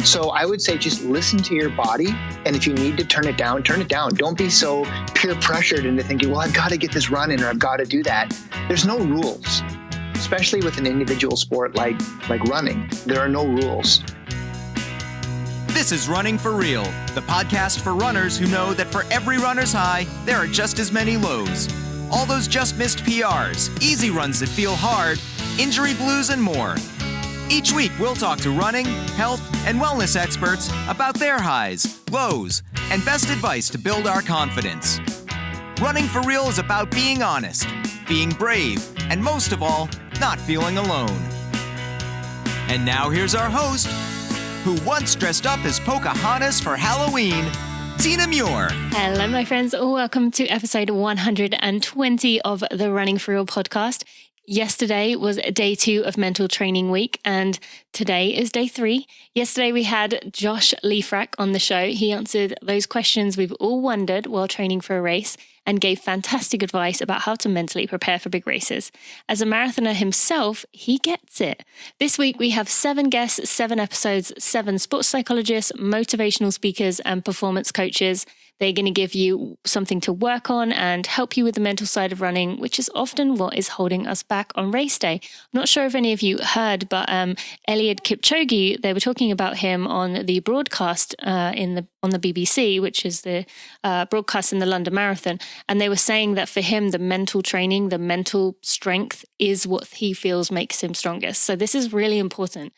So I would say just listen to your body. And if you need to turn it down, turn it down. Don't be so peer pressured into thinking, well, I've got to get this run in or I've got to do that. There's no rules, especially with an individual sport like running. There are no rules. This is Running for Real, the podcast for runners who know that for every runner's high, there are just as many lows. All those just missed PRs, easy runs that feel hard, injury blues, and more. Each week, we'll talk to running, health, and wellness experts about their highs, lows, and best advice to build our confidence. Running for Real is about being honest, being brave, and most of all, not feeling alone. And now here's our host, who once dressed up as Pocahontas for Halloween, Tina Muir. Hello, my friends. Welcome to episode 120 of the Running for Real podcast. Yesterday was day 2 of mental training week, and today is day 3. Yesterday we had Josh Leifrak on the show. He answered those questions we've all wondered while training for a race and gave fantastic advice about how to mentally prepare for big races. As a marathoner himself, he gets it. This week we have 7 guests, 7 episodes, 7 sports psychologists, motivational speakers, and performance coaches. They're going to give you something to work on and help you with the mental side of running, which is often what is holding us back on race day. I'm not sure if any of you heard, but Eliud Kipchoge, they were talking about him on the broadcast on the BBC, which is the broadcast in the London Marathon. And they were saying that for him, the mental training, the mental strength is what he feels makes him strongest. So this is really important.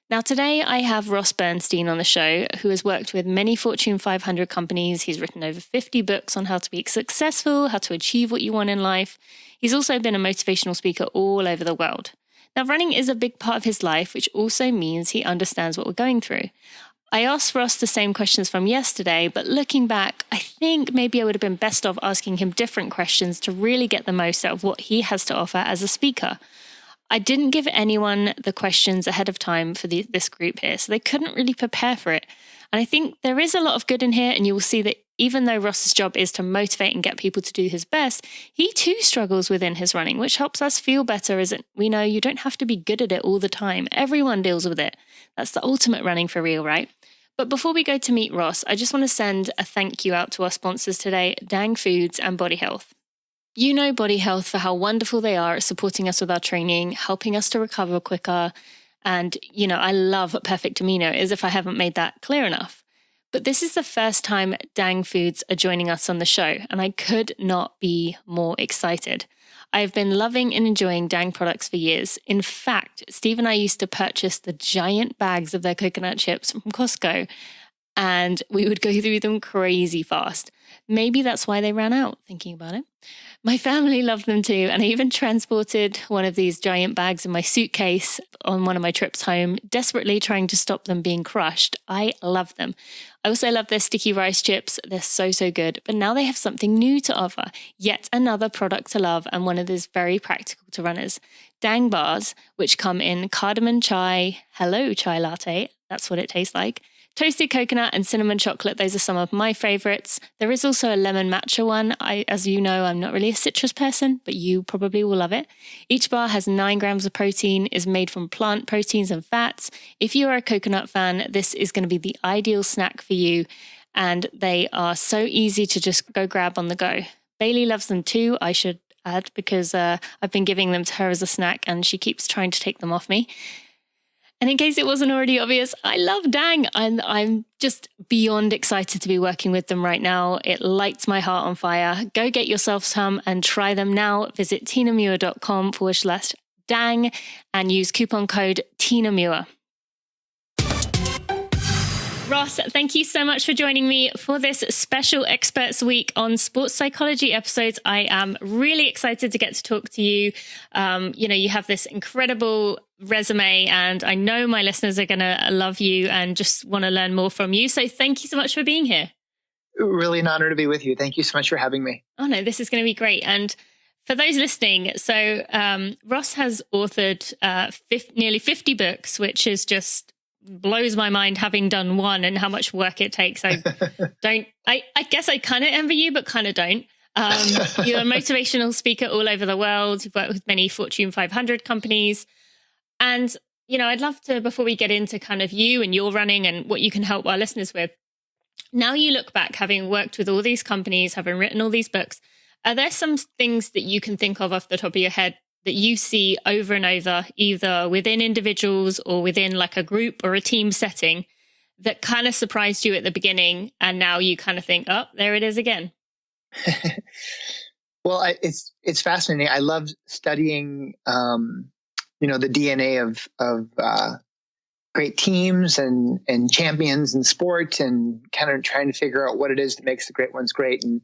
Now, today I have Ross Bernstein on the show, who has worked with many Fortune 500 companies. He's written over 50 books on how to be successful, how to achieve what you want in life. He's also been a motivational speaker all over the world. Now, running is a big part of his life, which also means he understands what we're going through. I asked Ross the same questions from yesterday, but looking back, I think maybe I would have been best off asking him different questions to really get the most out of what he has to offer as a speaker. I didn't give anyone the questions ahead of time for this group here, so they couldn't really prepare for it. And I think there is a lot of good in here, and you will see that even though Ross's job is to motivate and get people to do his best, he too struggles within his running, which helps us feel better as we know you don't have to be good at it all the time. Everyone deals with it. That's the ultimate running for real, right? But before we go to meet Ross, I just want to send a thank you out to our sponsors today, Dang Foods and Body Health. You know Body Health for how wonderful they are at supporting us with our training, helping us to recover quicker. And, I love Perfect Amino, as if I haven't made that clear enough. But this is the first time Dang Foods are joining us on the show, and I could not be more excited. I've been loving and enjoying Dang products for years. In fact, Steve and I used to purchase the giant bags of their coconut chips from Costco, and we would go through them crazy fast. Maybe that's why they ran out, thinking about it. My family loved them too, and I even transported one of these giant bags in my suitcase on one of my trips home, desperately trying to stop them being crushed. I love them. I also love their sticky rice chips. They're so, so good. But now they have something new to offer. Yet another product to love, and one that is very practical to runners. Dang bars, which come in cardamom chai, hello chai latte, that's what it tastes like, toasted coconut and cinnamon chocolate. Those are some of my favorites. There is also a lemon matcha one. As you know, I'm not really a citrus person, but you probably will love it. Each bar has 9 grams of protein, is made from plant proteins and fats. If you are a coconut fan, this is going to be the ideal snack for you. And they are so easy to just go grab on the go. Bailey loves them too, I should add, because I've been giving them to her as a snack and she keeps trying to take them off me. And in case it wasn't already obvious, I love Dang, and I'm just beyond excited to be working with them right now. It lights my heart on fire. Go get yourself some and try them now. Visit tinamuir.com/Dang and use coupon code TINAMUIR. Ross, thank you so much for joining me for this special Experts Week on sports psychology episodes. I am really excited to get to talk to you. You have this incredible resume, and I know my listeners are going to love you and just want to learn more from you. So thank you so much for being here. Really an honor to be with you. Thank you so much for having me. Oh no, this is going to be great. And for those listening, so Ross has authored nearly 50 books, which is just blows my mind, having done one and how much work it takes. I guess I kind of envy you, but kind of don't. You're a motivational speaker all over the world. You've worked with many Fortune 500 companies. And, I'd love to, before we get into kind of you and your running and what you can help our listeners with, now you look back, having worked with all these companies, having written all these books, are there some things that you can think of off the top of your head that you see over and over, either within individuals or within like a group or a team setting, that kind of surprised you at the beginning and now you kind of think, oh, there it is again? Well, it's fascinating. I love studying, the DNA of great teams and champions in sport, and kind of trying to figure out what it is that makes the great ones great. And,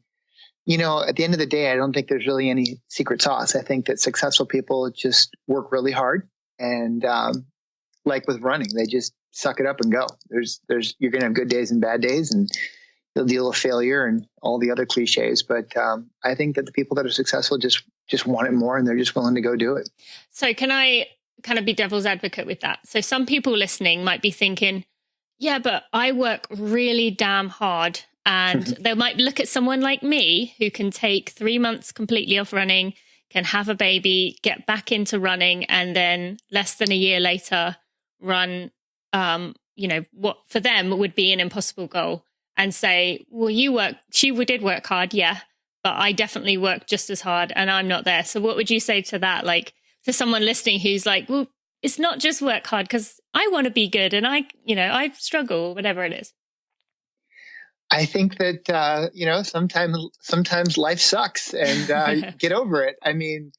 at the end of the day, I don't think there's really any secret sauce. I think that successful people just work really hard. And like with running, they just suck it up and go. You're going to have good days and bad days, and you'll deal with failure and all the other cliches. But I think that the people that are successful just want it more, and they're just willing to go do it. So can I kind of be devil's advocate with that? So some people listening might be thinking, yeah, but I work really damn hard. And they might look at someone like me who can take 3 months completely off running, can have a baby, get back into running, and then less than a year later run, what for them would be an impossible goal, and say, well, she did work hard. Yeah, but I definitely worked just as hard and I'm not there. So what would you say to that? Like to someone listening who's like, well, it's not just work hard because I want to be good and I struggle, whatever it is. I think that, sometimes life sucks, and get over it. I mean,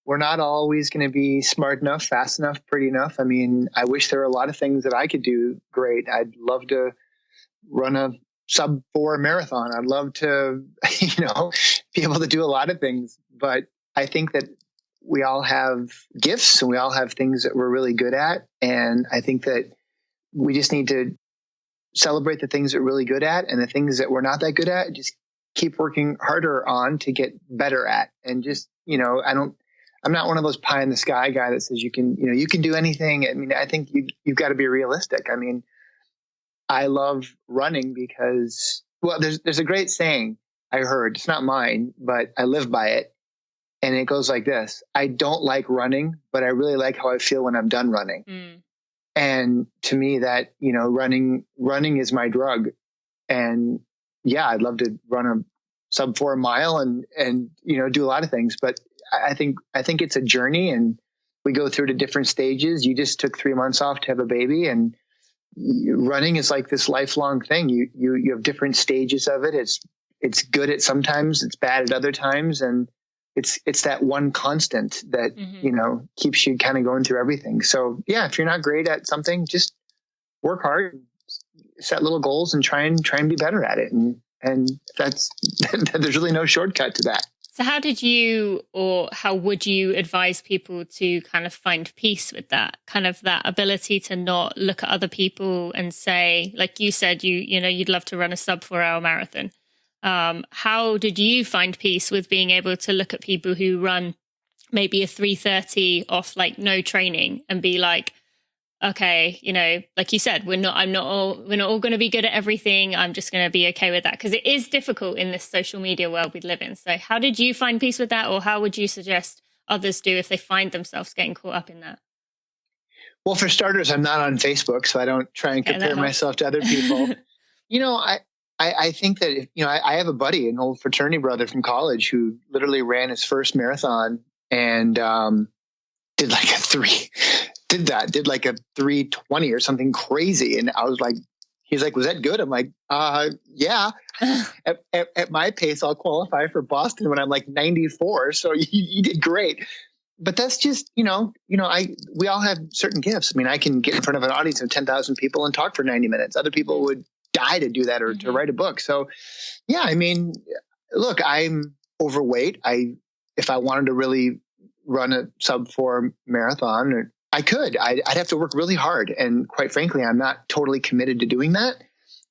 we're not always going to be smart enough, fast enough, pretty enough. I mean, I wish there were a lot of things that I could do great. I'd love to run a sub-4 marathon. I'd love to, be able to do a lot of things. But I think that we all have gifts and we all have things that we're really good at. And I think that we just need to celebrate the things that we're really good at, and the things that we're not that good at, just keep working harder on to get better at. And just, I'm not one of those pie in the sky guy that says you can do anything. I mean, I think you've got to be realistic. I mean, I love running because, well, there's a great saying I heard, it's not mine, but I live by it. And it goes like this: I don't like running, but I really like how I feel when I'm done running. Mm. And to me that, running is my drug. And yeah, I'd love to run a sub-4 mile and do a lot of things, but I think it's a journey, and we go through to different stages. You just took 3 months off to have a baby, and running is like this lifelong thing. You have different stages of it. It's good at sometimes, it's bad at other times. And it's that one constant that, keeps you kind of going through everything. So yeah, if you're not great at something, just work hard, set little goals, and try and be better at it. And that's, there's really no shortcut to that. So how would you advise people to kind of find peace with that, kind of that ability to not look at other people and say, like you said, you'd love to run a sub-4 hour marathon. How did you find peace with being able to look at people who run maybe a 3:30 off like no training and be like, okay, like you said, we're not all going to be good at everything. I'm just going to be okay with that, because it is difficult in this social media world we live in. So how did you find peace with that, or how would you suggest others do if they find themselves getting caught up in that? Well, for starters, I'm not on Facebook, so I don't try and compare myself to other people. I think that, I have a buddy, an old fraternity brother from college, who literally ran his first marathon and did like a 3:20 or something crazy. And I was like, he's like, was that good? I'm like, yeah. At my pace, I'll qualify for Boston when I'm like 94. So you did great. But that's just, we all have certain gifts. I mean, I can get in front of an audience of 10,000 people and talk for 90 minutes. Other people would die to do that, or to write a book. So yeah, I mean, look, I'm overweight. If I wanted to really run a sub-4 marathon, I could. I'd have to work really hard. And quite frankly, I'm not totally committed to doing that.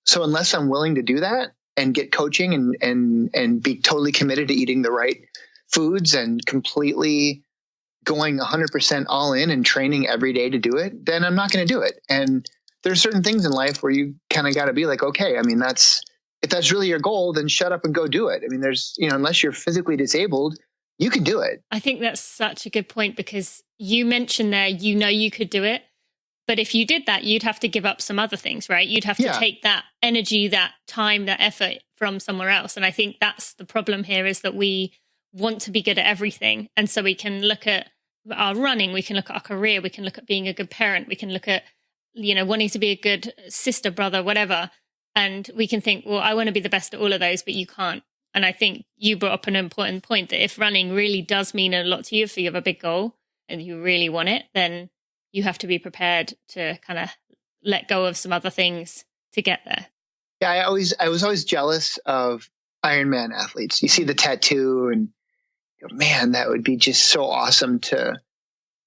So unless I'm willing to do that and get coaching and be totally committed to eating the right foods and completely going 100% all in and training every day to do it, then I'm not going to do it. And there's certain things in life where you kind of got to be like, okay, I mean, if that's really your goal, then shut up and go do it. I mean, there's, unless you're physically disabled, you can do it. I think that's such a good point, because you mentioned there, you could do it, But if you did that, you'd have to give up some other things, right? You'd have to take that energy, that time, that effort from somewhere else. And I think that's the problem here, is that we want to be good at everything. And so we can look at our running, we can look at our career, we can look at being a good parent, we can look at, wanting to be a good sister, brother, whatever. And we can think, well, I want to be the best at all of those, but you can't. And I think you brought up an important point, that if running really does mean a lot to you, if you have a big goal and you really want it, then you have to be prepared to kind of let go of some other things to get there. Yeah, I was always jealous of Ironman athletes. You see the tattoo and you go, man, that would be just so awesome to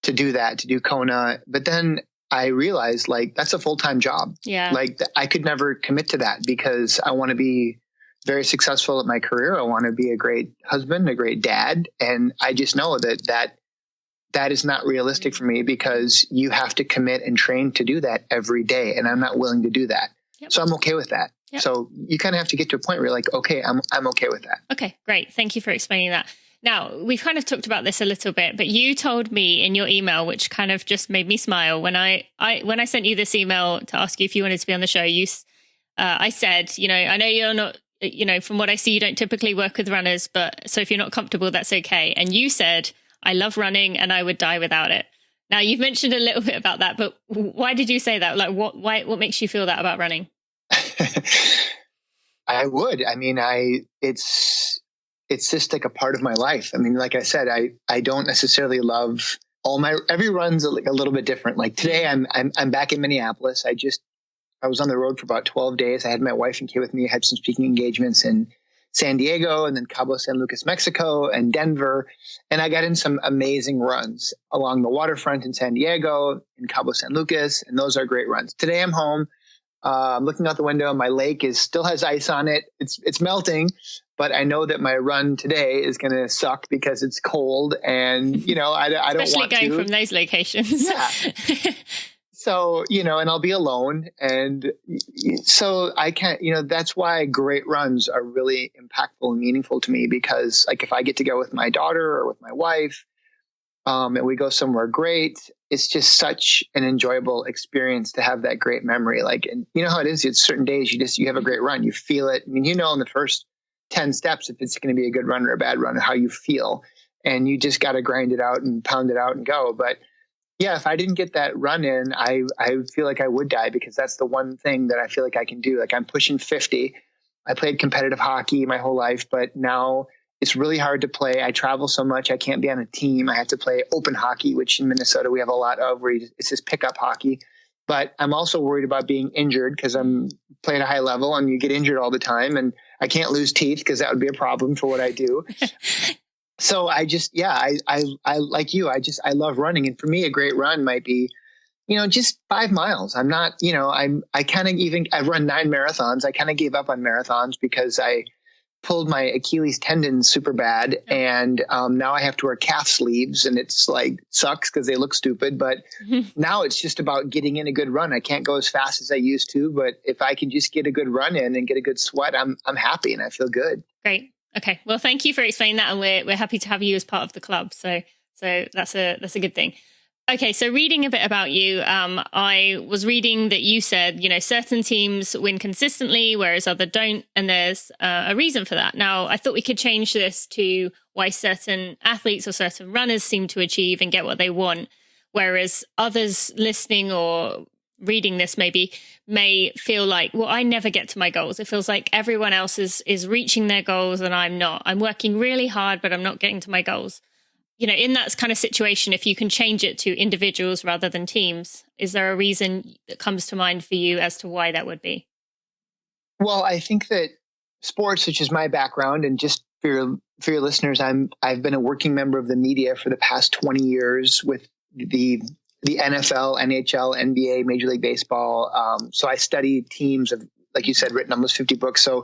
do that, to do Kona. But then I realized, like, that's a full-time job. Yeah. Like, I could never commit to that, because I want to be very successful at my career. I want to be a great husband, a great dad. And I just know that is not realistic for me, because you have to commit and train to do that every day. And I'm not willing to do that. Yep. So I'm okay with that. Yep. So you kind of have to get to a point where you're like, okay, I'm okay with that. Okay, great. Thank you for explaining that. Now, we've kind of talked about this a little bit, but you told me in your email, which kind of just made me smile, when I sent you this email to ask you if you wanted to be on the show, I said, I know you're not, from what I see, you don't typically work with runners, but so if you're not comfortable, that's okay. And you said, I love running and I would die without it. Now, you've mentioned a little bit about that, but why did you say that? Like, what makes you feel that about running? I would. I mean, it's just like a part of my life. I mean, like I said, I don't necessarily love every run's a little bit different. Like today I'm back in Minneapolis. I was on the road for about 12 days. I had my wife and kid with me. I had some speaking engagements in San Diego and then Cabo San Lucas, Mexico, and Denver. And I got in some amazing runs along the waterfront in San Diego and Cabo San Lucas. And those are great runs. Today I'm home. I'm looking out the window. My lake still has ice on it. It's melting, but I know that my run today is going to suck because it's cold, and I don't want to. Especially going from those locations. Yeah. So and I'll be alone, and so I can't. That's why great runs are really impactful and meaningful to me, because like if I get to go with my daughter or with my wife, and we go somewhere great, it's just such an enjoyable experience to have that great memory. Like, and you know how it is, it's certain days you have a great run, you feel it. I mean, in the first 10 steps, if it's going to be a good run or a bad run, or how you feel, and you just got to grind it out and pound it out and go. But yeah, if I didn't get that run in, I feel like I would die, because that's the one thing that I feel like I can do. Like I'm pushing 50. I played competitive hockey my whole life, but now it's really hard to play. I travel so much. I can't be on a team. I have to play open hockey, which in Minnesota we have a lot of, where it's just pickup hockey. But I'm also worried about being injured, because I'm playing a high level and you get injured all the time, and I can't lose teeth, because that would be a problem for what I do. So I just, I like you. I love running. And for me, a great run might be, just 5 miles. I'm not, I've run 9 marathons. I kind of gave up on marathons because I pulled my Achilles tendon super bad. And now I have to wear calf sleeves, and it's like sucks because they look stupid. But now it's just about getting in a good run. I can't go as fast as I used to, but if I can just get a good run in and get a good sweat, I'm happy and I feel good. Great. Okay. Well, thank you for explaining that. And we're happy to have you as part of the club. So that's a good thing. Okay, so reading a bit about you, I was reading that you said, certain teams win consistently, whereas others don't, and there's a reason for that. Now, I thought we could change this to why certain athletes or certain runners seem to achieve and get what they want, whereas others listening or reading this maybe may feel like, well, I never get to my goals. It feels like everyone else is reaching their goals and I'm not. I'm working really hard, but I'm not getting to my goals. In that kind of situation, if you can change it to individuals rather than teams, is there a reason that comes to mind for you as to why that would be? Well, I think that sports, which is my background, and just for your listeners, I've been a working member of the media for the past 20 years with the NFL, NHL, NBA, Major League Baseball. So I study teams of, like you said, written almost 50 books. So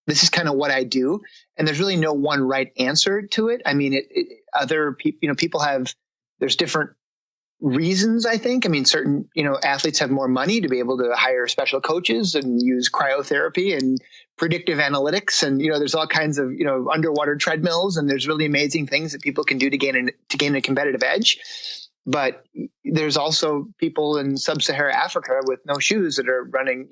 this is kind of what I do. And there's really no one right answer to it. I mean, other people, people have, there's different reasons, I think. I mean, certain, athletes have more money to be able to hire special coaches and use cryotherapy and predictive analytics. And, there's all kinds of, underwater treadmills, and there's really amazing things that people can do to gain a competitive edge. But there's also people in sub-Saharan Africa with no shoes that are running,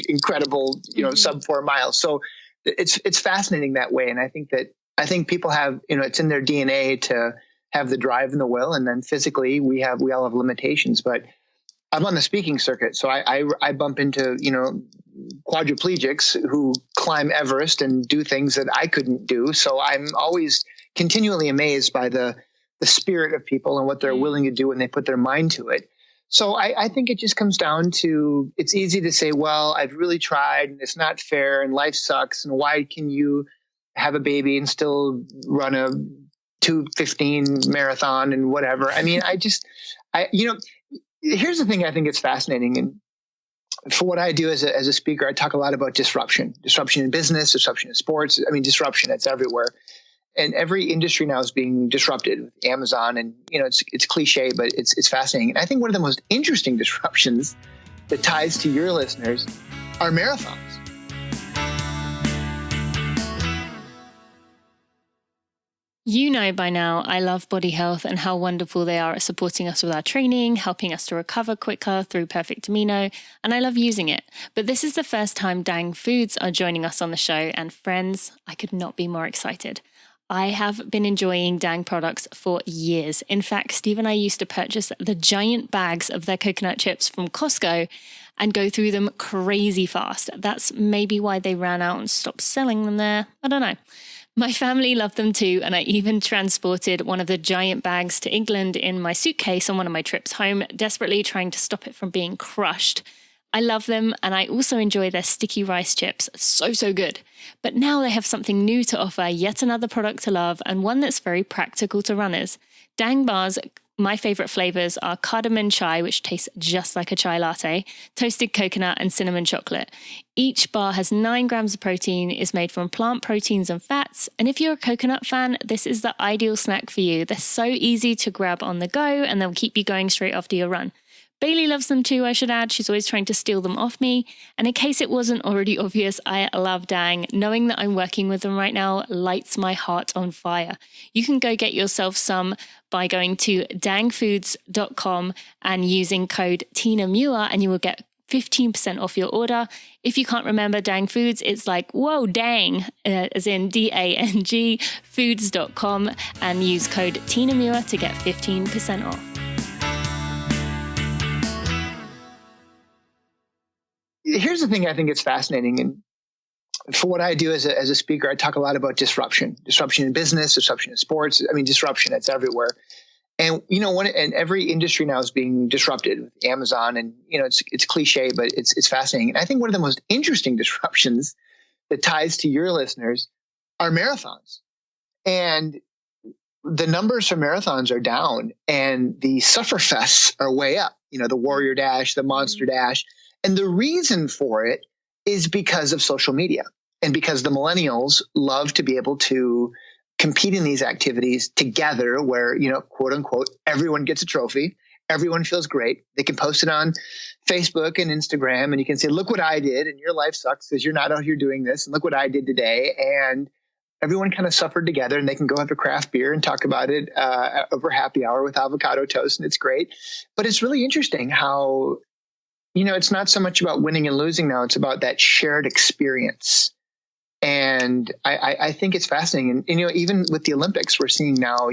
incredible, sub 4 miles. So it's fascinating that way. And I think people have, it's in their DNA to have the drive and the will. And then physically we all have limitations, but I'm on the speaking circuit. So I bump into, quadriplegics who climb Everest and do things that I couldn't do. So I'm always continually amazed by the spirit of people and what they're willing to do when they put their mind to it. So I think it just comes down to, it's easy to say, well, I've really tried and it's not fair and life sucks. And why can you have a baby and still run a 2:15 marathon and whatever? I mean, here's the thing I think it's fascinating. And for what I do as a speaker, I talk a lot about disruption in business, disruption in sports. I mean, disruption, it's everywhere. And every industry now is being disrupted with Amazon, and it's cliche, but it's fascinating. And I think one of the most interesting disruptions that ties to your listeners are marathons. You know by now, I love Body Health and how wonderful they are at supporting us with our training, helping us to recover quicker through Perfect Amino, and I love using it. But this is the first time Dang Foods are joining us on the show, and friends, I could not be more excited. I have been enjoying Dang products for years. In fact, Steve and I used to purchase the giant bags of their coconut chips from Costco and go through them crazy fast. That's maybe why they ran out and stopped selling them there. I don't know. My family loved them too, and I even transported one of the giant bags to England in my suitcase on one of my trips home, desperately trying to stop it from being crushed. I love them, and I also enjoy their sticky rice chips. So good. But now they have something new to offer, yet another product to love, and one that's very practical to runners. Dang bars, my favorite flavors are cardamom chai, which tastes just like a chai latte, toasted coconut, and cinnamon chocolate. Each bar has 9 grams of protein, is made from plant proteins and fats, and if you're a coconut fan, this is the ideal snack for you. They're so easy to grab on the go, and they'll keep you going straight after your run. Bailey loves them too, I should add. She's always trying to steal them off me. And in case it wasn't already obvious, I love Dang. Knowing that I'm working with them right now lights my heart on fire. You can go get yourself some by going to dangfoods.com and using code Tina Muir, and you will get 15% off your order. If you can't remember Dang Foods, it's like, whoa, dang, as in DANG, foods.com, and use code Tina Muir to get 15% off. Here's the thing I think it's fascinating. And for what I do as a speaker, I talk a lot about disruption in business, disruption in sports. I mean, disruption, it's everywhere. And, and every industry now is being disrupted with Amazon, and, it's cliche, but it's fascinating. And I think one of the most interesting disruptions that ties to your listeners are marathons. And the numbers for marathons are down, and the sufferfests are way up, the Warrior Dash, the Monster Dash. And the reason for it is because of social media, and because the millennials love to be able to compete in these activities together where, quote unquote, everyone gets a trophy. Everyone feels great. They can post it on Facebook and Instagram, and you can say, look what I did, and your life sucks because you're not out here doing this. And look what I did today. And everyone kind of suffered together, and they can go have a craft beer and talk about it over happy hour with avocado toast. And it's great. But it's really interesting how, it's not so much about winning and losing now. It's about that shared experience. And I think it's fascinating. And, even with the Olympics, we're seeing now,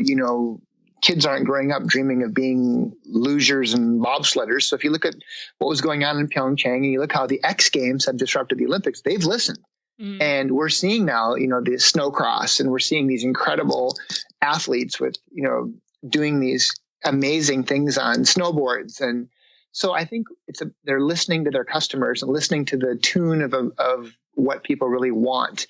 kids aren't growing up dreaming of being losers and bobsledders. So if you look at what was going on in Pyeongchang, and you look how the X Games have disrupted the Olympics, they've listened. And we're seeing now, the snowcross, and we're seeing these incredible athletes with, doing these amazing things on snowboards. And so I think they're listening to their customers and listening to the tune of what people really want.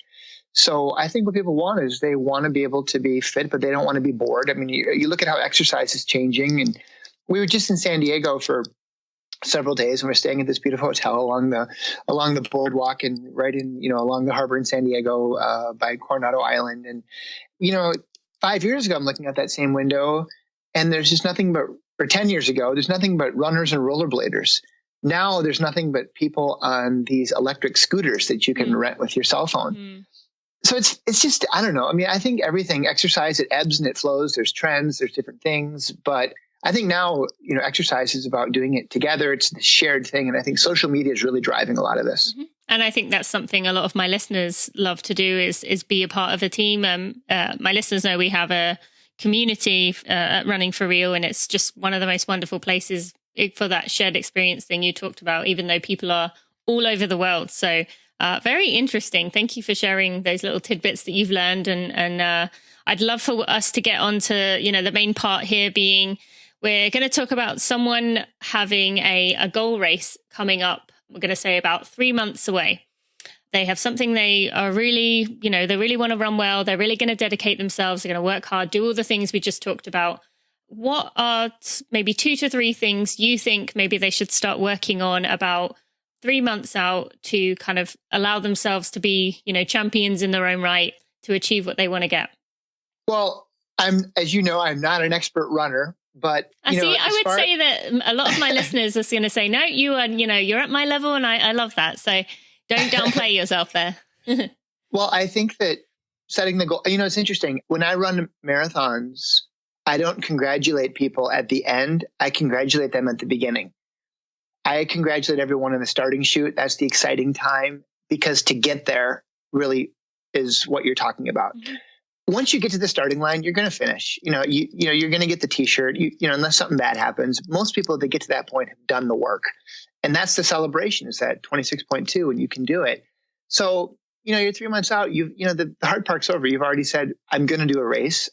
So I think what people want is they want to be able to be fit, but they don't want to be bored. I mean, you look at how exercise is changing, and we were just in San Diego for several days, and we're staying at this beautiful hotel along the boardwalk and right in, along the harbor in San Diego by Coronado Island. And, 5 years ago, I'm looking at that same window, and there's just nothing but, or 10 years ago, there's nothing but runners and rollerbladers. Now there's nothing but people on these electric scooters that you can rent with your cell phone. So it's just, I don't know. I mean, I think exercise, it ebbs and it flows. There's trends, there's different things, but I think now, exercise is about doing it together. It's the shared thing. And I think social media is really driving a lot of this. Mm-hmm. And I think that's something a lot of my listeners love to do is be a part of a team. My listeners know we have a community at Running for Real, and it's just one of the most wonderful places for that shared experience thing you talked about, even though people are all over the world. So very interesting. Thank you for sharing those little tidbits that you've learned. And I'd love for us to get on to, the main part here being, we're going to talk about someone having a goal race coming up. We're going to say about 3 months away. They have something they are really, they really want to run well. They're really going to dedicate themselves. They're going to work hard, do all the things we just talked about. What are maybe 2 to 3 things you think maybe they should start working on about 3 months out to kind of allow themselves to be, champions in their own right, to achieve what they want to get? Well, I'm not an expert runner. But I would say that a lot of my listeners are going to say, no, you're at my level, and I love that. So don't downplay yourself there. Well, I think that setting the goal, it's interesting. When I run marathons, I don't congratulate people at the end. I congratulate them at the beginning. I congratulate everyone in the starting chute. That's the exciting time, because to get there really is what you're talking about. Mm-hmm. Once you get to the starting line, you're going to finish. You're going to get the T-shirt. Unless something bad happens, most people that get to that point have done the work, and that's the celebration. Is that 26.2, and you can do it. So you're 3 months out. The hard part's over. You've already said, I'm going to do a race.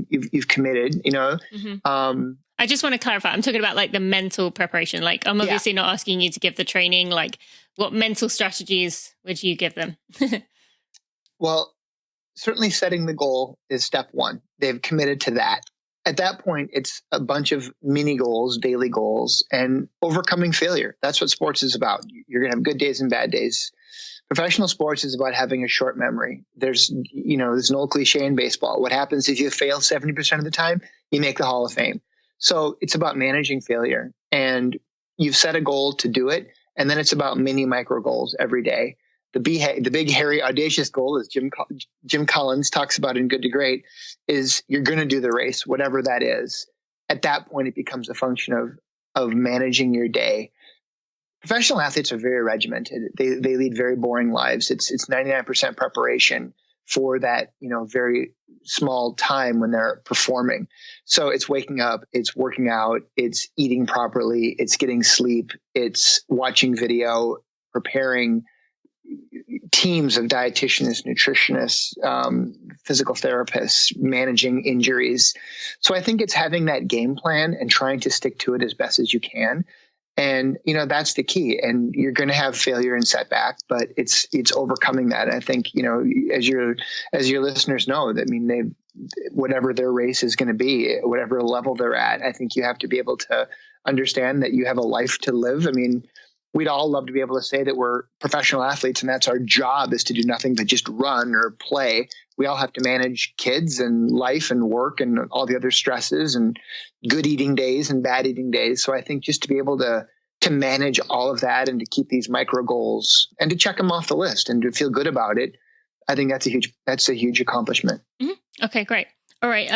You've committed. Mm-hmm. I just want to clarify. I'm talking about like the mental preparation. Like, I'm obviously not asking you to give the training. Like, what mental strategies would you give them? Well, certainly setting the goal is step one. They've committed to that. At that point, it's a bunch of mini goals, daily goals, and overcoming failure. That's what sports is about. You're going to have good days and bad days. Professional sports is about having a short memory. There's an old cliche in baseball. What happens if you fail 70% of the time? You make the Hall of Fame. So it's about managing failure, and you've set a goal to do it. And then it's about mini micro goals every day. The big, hairy, audacious goal, as Jim Collins talks about in Good to Great, is you're going to do the race, whatever that is. At that point, it becomes a function of managing your day. Professional athletes are very regimented. They lead very boring lives. It's 99% preparation for that, very small time when they're performing. So it's waking up, it's working out, it's eating properly, it's getting sleep, it's watching video, preparing teams of dietitians, nutritionists, physical therapists, managing injuries. So I think it's having that game plan and trying to stick to it as best as you can. And, that's the key. And you're going to have failure and setback, but it's overcoming that. I think, as your listeners know, that whatever their race is going to be, whatever level they're at, I think you have to be able to understand that you have a life to live. We'd all love to be able to say that we're professional athletes and that's our job, is to do nothing but just run or play. We all have to manage kids and life and work and all the other stresses and good eating days and bad eating days. So I think just to be able to manage all of that and to keep these micro goals and to check them off the list and to feel good about it, I think that's a huge accomplishment. Mm-hmm. Okay, great. All right.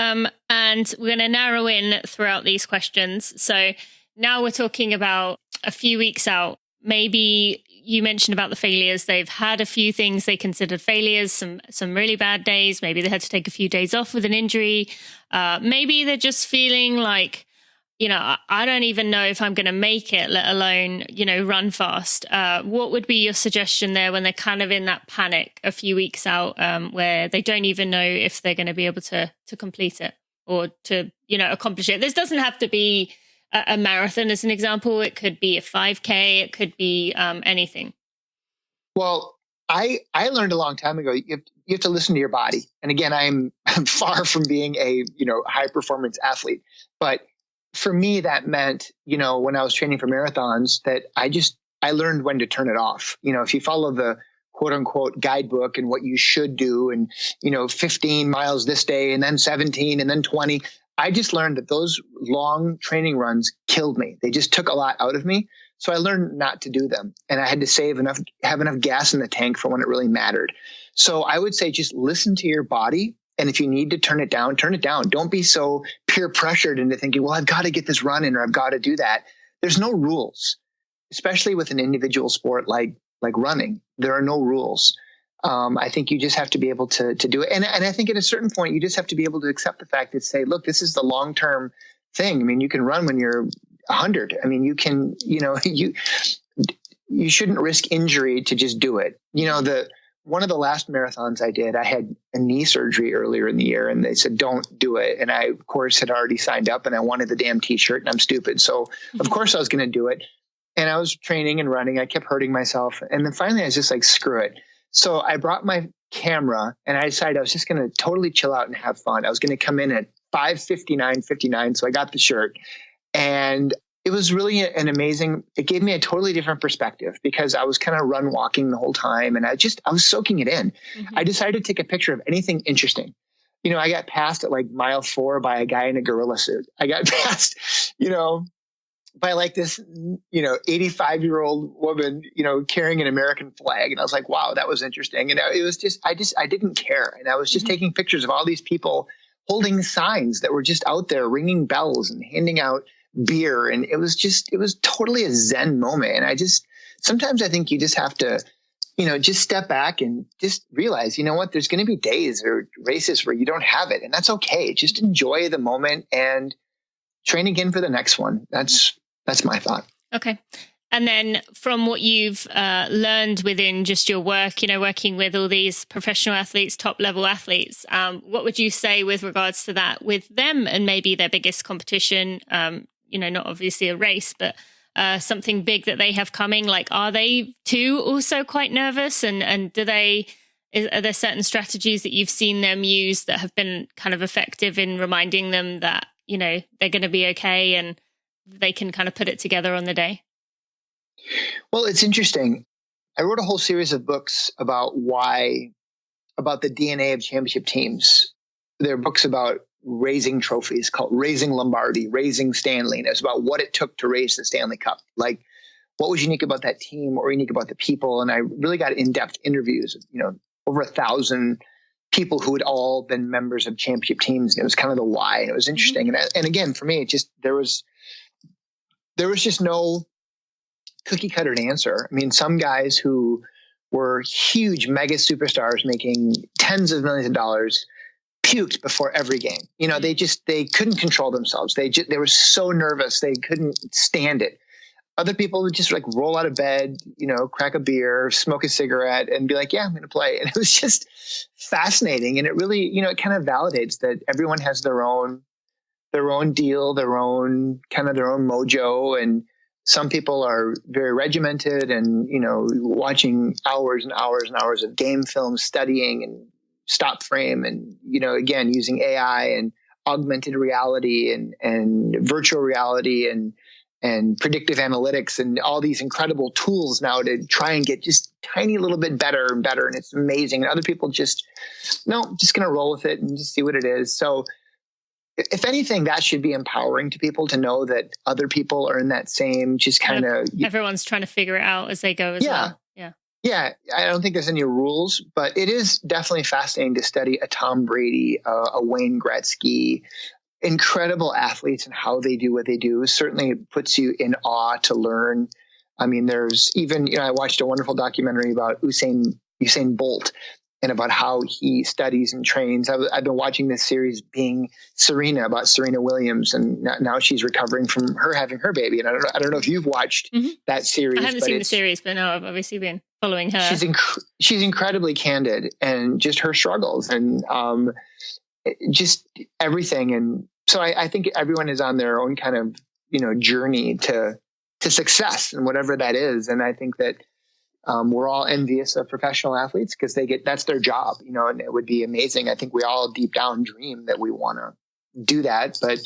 And we're going to narrow in throughout these questions. So now we're talking about a few weeks out. Maybe you mentioned about the failures. They've had a few things they considered failures, some really bad days. Maybe they had to take a few days off with an injury. Maybe they're just feeling like, I don't even know if I'm going to make it, let alone, run fast. What would be your suggestion there when they're kind of in that panic a few weeks out, where they don't even know if they're going to be able to complete it or to, accomplish it? This doesn't have to be a marathon as an example. It could be a 5K. It could be anything. Well, I learned a long time ago, you have to listen to your body. And again, I'm far from being a, high performance athlete, but for me, that meant, when I was training for marathons, that I learned when to turn it off. If you follow the quote unquote guidebook and what you should do, and, 15 miles this day and then 17 and then 20, I just learned that those long training runs killed me. They just took a lot out of me. So I learned not to do them. And I had to have enough gas in the tank for when it really mattered. So I would say just listen to your body And if you need to turn it down, turn it down. Don't be so peer pressured into thinking, well, I've got to get this run in or I've got to do that. There's no rules, especially with an individual sport like running. There are no rules. I think you just have to be able to do it. And I think at a certain point, you just have to be able to accept the fact that say, look, this is the long-term thing. I mean, you can run when you're 100. I mean, you can, you shouldn't risk injury to just do it. One of the last marathons I did, I had a knee surgery earlier in the year and they said, don't do it. And I, of course, had already signed up and I wanted the damn t-shirt and I'm stupid. So of course I was going to do it. And I was training and running. I kept hurting myself. And then finally I was just like, screw it. So I brought my camera and I decided I was just going to totally chill out and have fun. I was going to come in at 5:59:59. So I got the shirt and it was really it gave me a totally different perspective because I was kind of run walking the whole time and I was soaking it in. Mm-hmm. I decided to take a picture of anything interesting. I got passed at like mile 4 by a guy in a gorilla suit. I got passed, by like this, 85-year-old woman, carrying an American flag. And I was like, wow, that was interesting. And it was I didn't care. And I was just taking pictures of all these people holding signs that were just out there ringing bells and handing out beer. And it was totally a Zen moment. And sometimes I think you just have to, just step back and just realize, there's going to be days or races where you don't have it. And that's okay. Just enjoy the moment and train again for the next one. That's my thought. Okay. And then from what you've learned within just your work, working with all these professional athletes, top level athletes, what would you say with regards to that with them and maybe their biggest competition, not obviously a race, but something big that they have coming? Like, are they too also quite nervous? And are there certain strategies that you've seen them use that have been kind of effective in reminding them that, they're going to be okay and they can kind of put it together on the day? Well, it's interesting. I wrote a whole series of books about the DNA of championship teams. There are books about raising trophies called Raising Lombardi, Raising Stanley. And it was about what it took to raise the Stanley Cup. Like what was unique about that team or unique about the people. And I really got in-depth interviews of, over 1,000 people who had all been members of championship teams. And it was kind of the why. And it was interesting. Mm-hmm. And again, for me, there was just no cookie cutter answer. I mean, some guys who were huge mega superstars making tens of millions of dollars puked before every game. They couldn't control themselves. They were so nervous. They couldn't stand it. Other people would just like roll out of bed, crack a beer, smoke a cigarette and be like, yeah, I'm going to play. And it was just fascinating. And it really, it kind of validates that everyone has their own deal, their own mojo. And some people are very regimented and, watching hours and hours and hours of game film studying and stop frame and, again, using AI and augmented reality and virtual reality and predictive analytics and all these incredible tools now to try and get just tiny little bit better and better. And it's amazing. And other people just going to roll with it and just see what it is. So if anything, that should be empowering to people to know that other people are in that same, just kind of everyone's trying to figure it out as they go as well. Yeah. Yeah. I don't think there's any rules, but it is definitely fascinating to study a Tom Brady, a Wayne Gretzky, incredible athletes and how they do what they do. Certainly it puts you in awe to learn. I mean, there's even, I watched a wonderful documentary about Usain Bolt and about how he studies and trains. I've been watching this series Being Serena about Serena Williams, and now she's recovering from her having her baby. And I don't know if you've watched that series. I haven't seen the series, but no, I've obviously been following her. She's incredibly candid and just her struggles and just everything. And so I think everyone is on their own kind of, journey to success and whatever that is. And I think that we're all envious of professional athletes because that's their job, and it would be amazing. I think we all deep down dream that we want to do that. But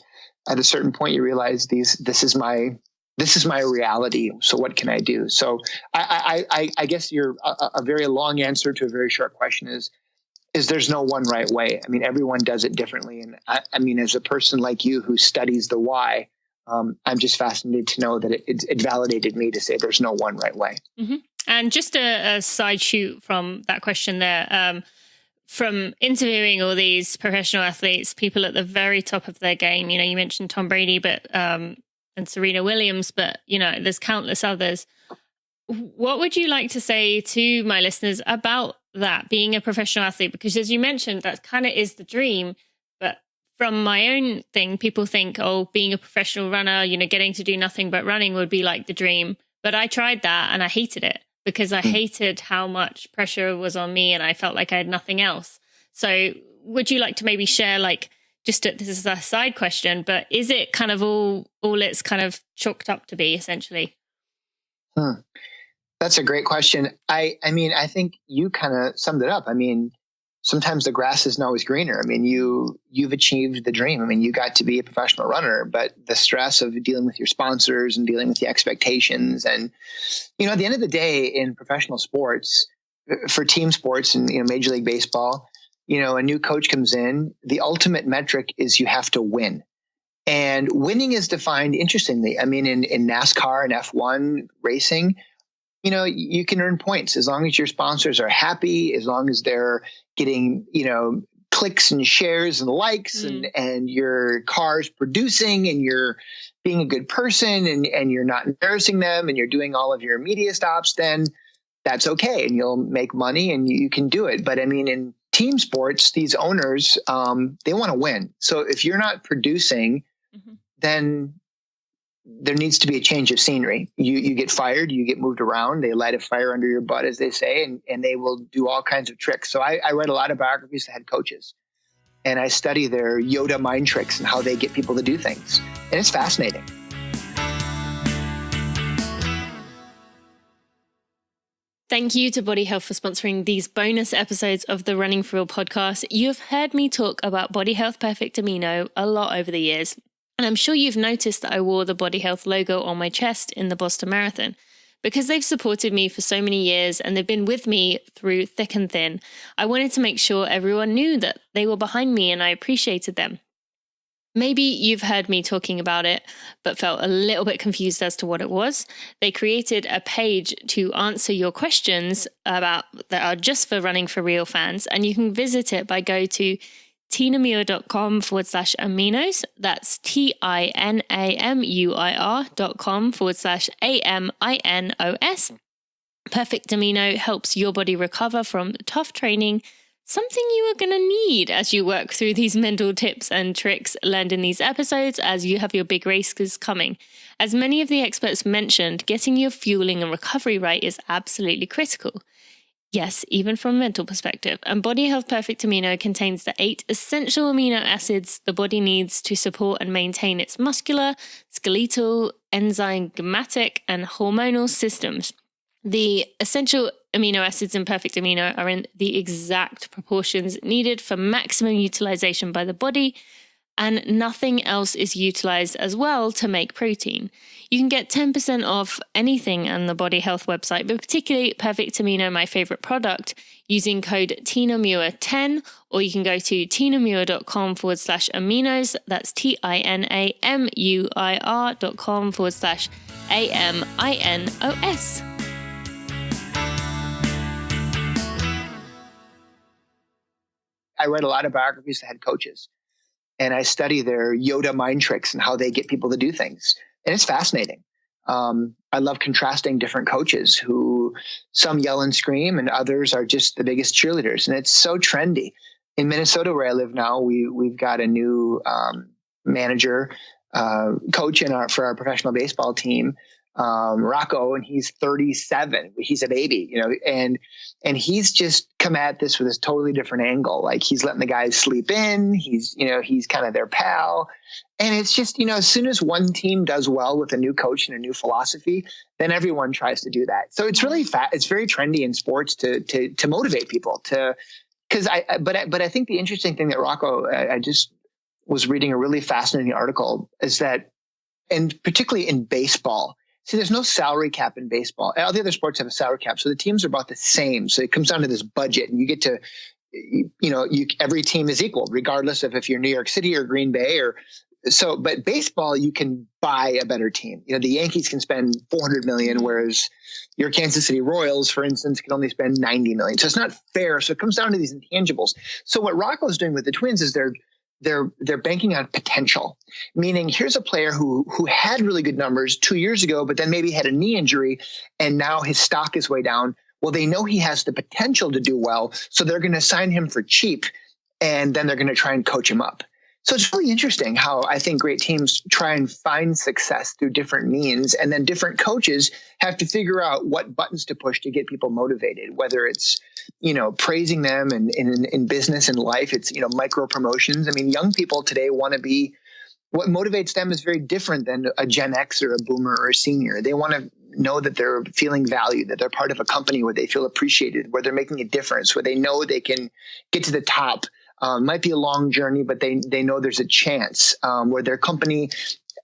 at a certain point you realize this is my reality. So what can I do? So I guess a very long answer to a very short question is there's no one right way. I mean, everyone does it differently. And I mean, as a person like you who studies the why, I'm just fascinated to know that it validated me to say there's no one right way. Mm-hmm. And just a side shoot from that question there. from interviewing all these professional athletes, people at the very top of their game, you mentioned Tom Brady, but and Serena Williams, but there's countless others. What would you like to say to my listeners about that, being a professional athlete? Because as you mentioned, that kind of is the dream. But from my own thing, people think, being a professional runner, getting to do nothing but running would be like the dream. But I tried that and I hated it, because I hated how much pressure was on me and I felt like I had nothing else. So would you like to maybe share, this is a side question, but is it kind of all it's kind of chalked up to be, essentially? That's a great question. I mean, I think you kind of summed it up. I mean, sometimes the grass isn't always greener. I mean, you've achieved the dream. I mean, you got to be a professional runner, but the stress of dealing with your sponsors and dealing with the expectations, and at the end of the day, in professional sports, for team sports and Major League Baseball, a new coach comes in. The ultimate metric is you have to win, and winning is defined interestingly. I mean, in NASCAR and F1 racing, you can earn points as long as your sponsors are happy, as long as they're getting, clicks and shares and likes, and your car's producing, and you're being a good person, and you're not embarrassing them, and you're doing all of your media stops, then that's okay. And you'll make money and you can do it. But I mean, in team sports, these owners, they want to win. So if you're not producing, then there needs to be a change of scenery. You get fired, you get moved around, they light a fire under your butt, as they say, and they will do all kinds of tricks. So I read a lot of biographies of head coaches, and I study their Yoda mind tricks and how they get people to do things. And it's fascinating. Thank you to Body Health for sponsoring these bonus episodes of the Running for Real podcast. You've heard me talk about Body Health Perfect Amino a lot over the years. And I'm sure you've noticed that I wore the Body Health logo on my chest in the Boston Marathon. Because they've supported me for so many years and they've been with me through thick and thin, I wanted to make sure everyone knew that they were behind me and I appreciated them. Maybe you've heard me talking about it, but felt a little bit confused as to what it was. They created a page to answer your questions that are just for Running for Real fans, and you can visit it by go to tinamuir.com/aminos. That's TINAMUIR.com/AMINOS. Perfect Amino helps your body recover from tough training, something you are going to need as you work through these mental tips and tricks learned in these episodes as you have your big races coming. As many of the experts mentioned, getting your fueling and recovery right is absolutely critical. Yes, even from a mental perspective. And Body Health Perfect Amino contains the 8 essential amino acids the body needs to support and maintain its muscular, skeletal, enzymatic, and hormonal systems. The essential amino acids in Perfect Amino are in the exact proportions needed for maximum utilization by the body, and nothing else is utilized as well to make protein. You can get 10% off anything on the Body Health website, but particularly Perfect Amino, my favorite product, using code TINAMUIR10, or you can go to tinamuir.com/aminos. That's TINAMUIR.com/AMINOS. I read a lot of biographies of head coaches, and I study their Yoda mind tricks and how they get people to do things. And it's fascinating. I love contrasting different coaches who some yell and scream and others are just the biggest cheerleaders. And it's so trendy. In Minnesota, where I live now, we've got a new manager, coach for our professional baseball team, Rocco, and he's 37. He's a baby, and he's just come at this with a totally different angle. Like, he's letting the guys sleep in. He's kind of their pal. And it's just, as soon as one team does well with a new coach and a new philosophy, then everyone tries to do that. So it's really it's very trendy in sports to motivate people but I think the interesting thing that Rocco, I just was reading a really fascinating article, is that, and particularly in baseball, see, there's no salary cap in baseball. All the other sports have a salary cap. So the teams are about the same. So it comes down to this budget, and you get to, every team is equal, regardless of if you're New York City or Green Bay or but baseball, you can buy a better team. The Yankees can spend $400 million, whereas your Kansas City Royals, for instance, can only spend $90 million. So it's not fair. So it comes down to these intangibles. So what Rocco's doing with the Twins is they're banking on potential, meaning here's a player who had really good numbers 2 years ago, but then maybe had a knee injury and now his stock is way down. Well, they know he has the potential to do well, so they're going to sign him for cheap, and then they're going to try and coach him up. So it's really interesting how I think great teams try and find success through different means, and then different coaches have to figure out what buttons to push to get people motivated, whether it's, praising them in business and life. It's, micro promotions. I mean, young people today want to be, what motivates them is very different than a Gen X or a boomer or a senior. They want to know that they're feeling valued, that they're part of a company where they feel appreciated, where they're making a difference, where they know they can get to the top. Might be a long journey, but they know there's a chance, where their company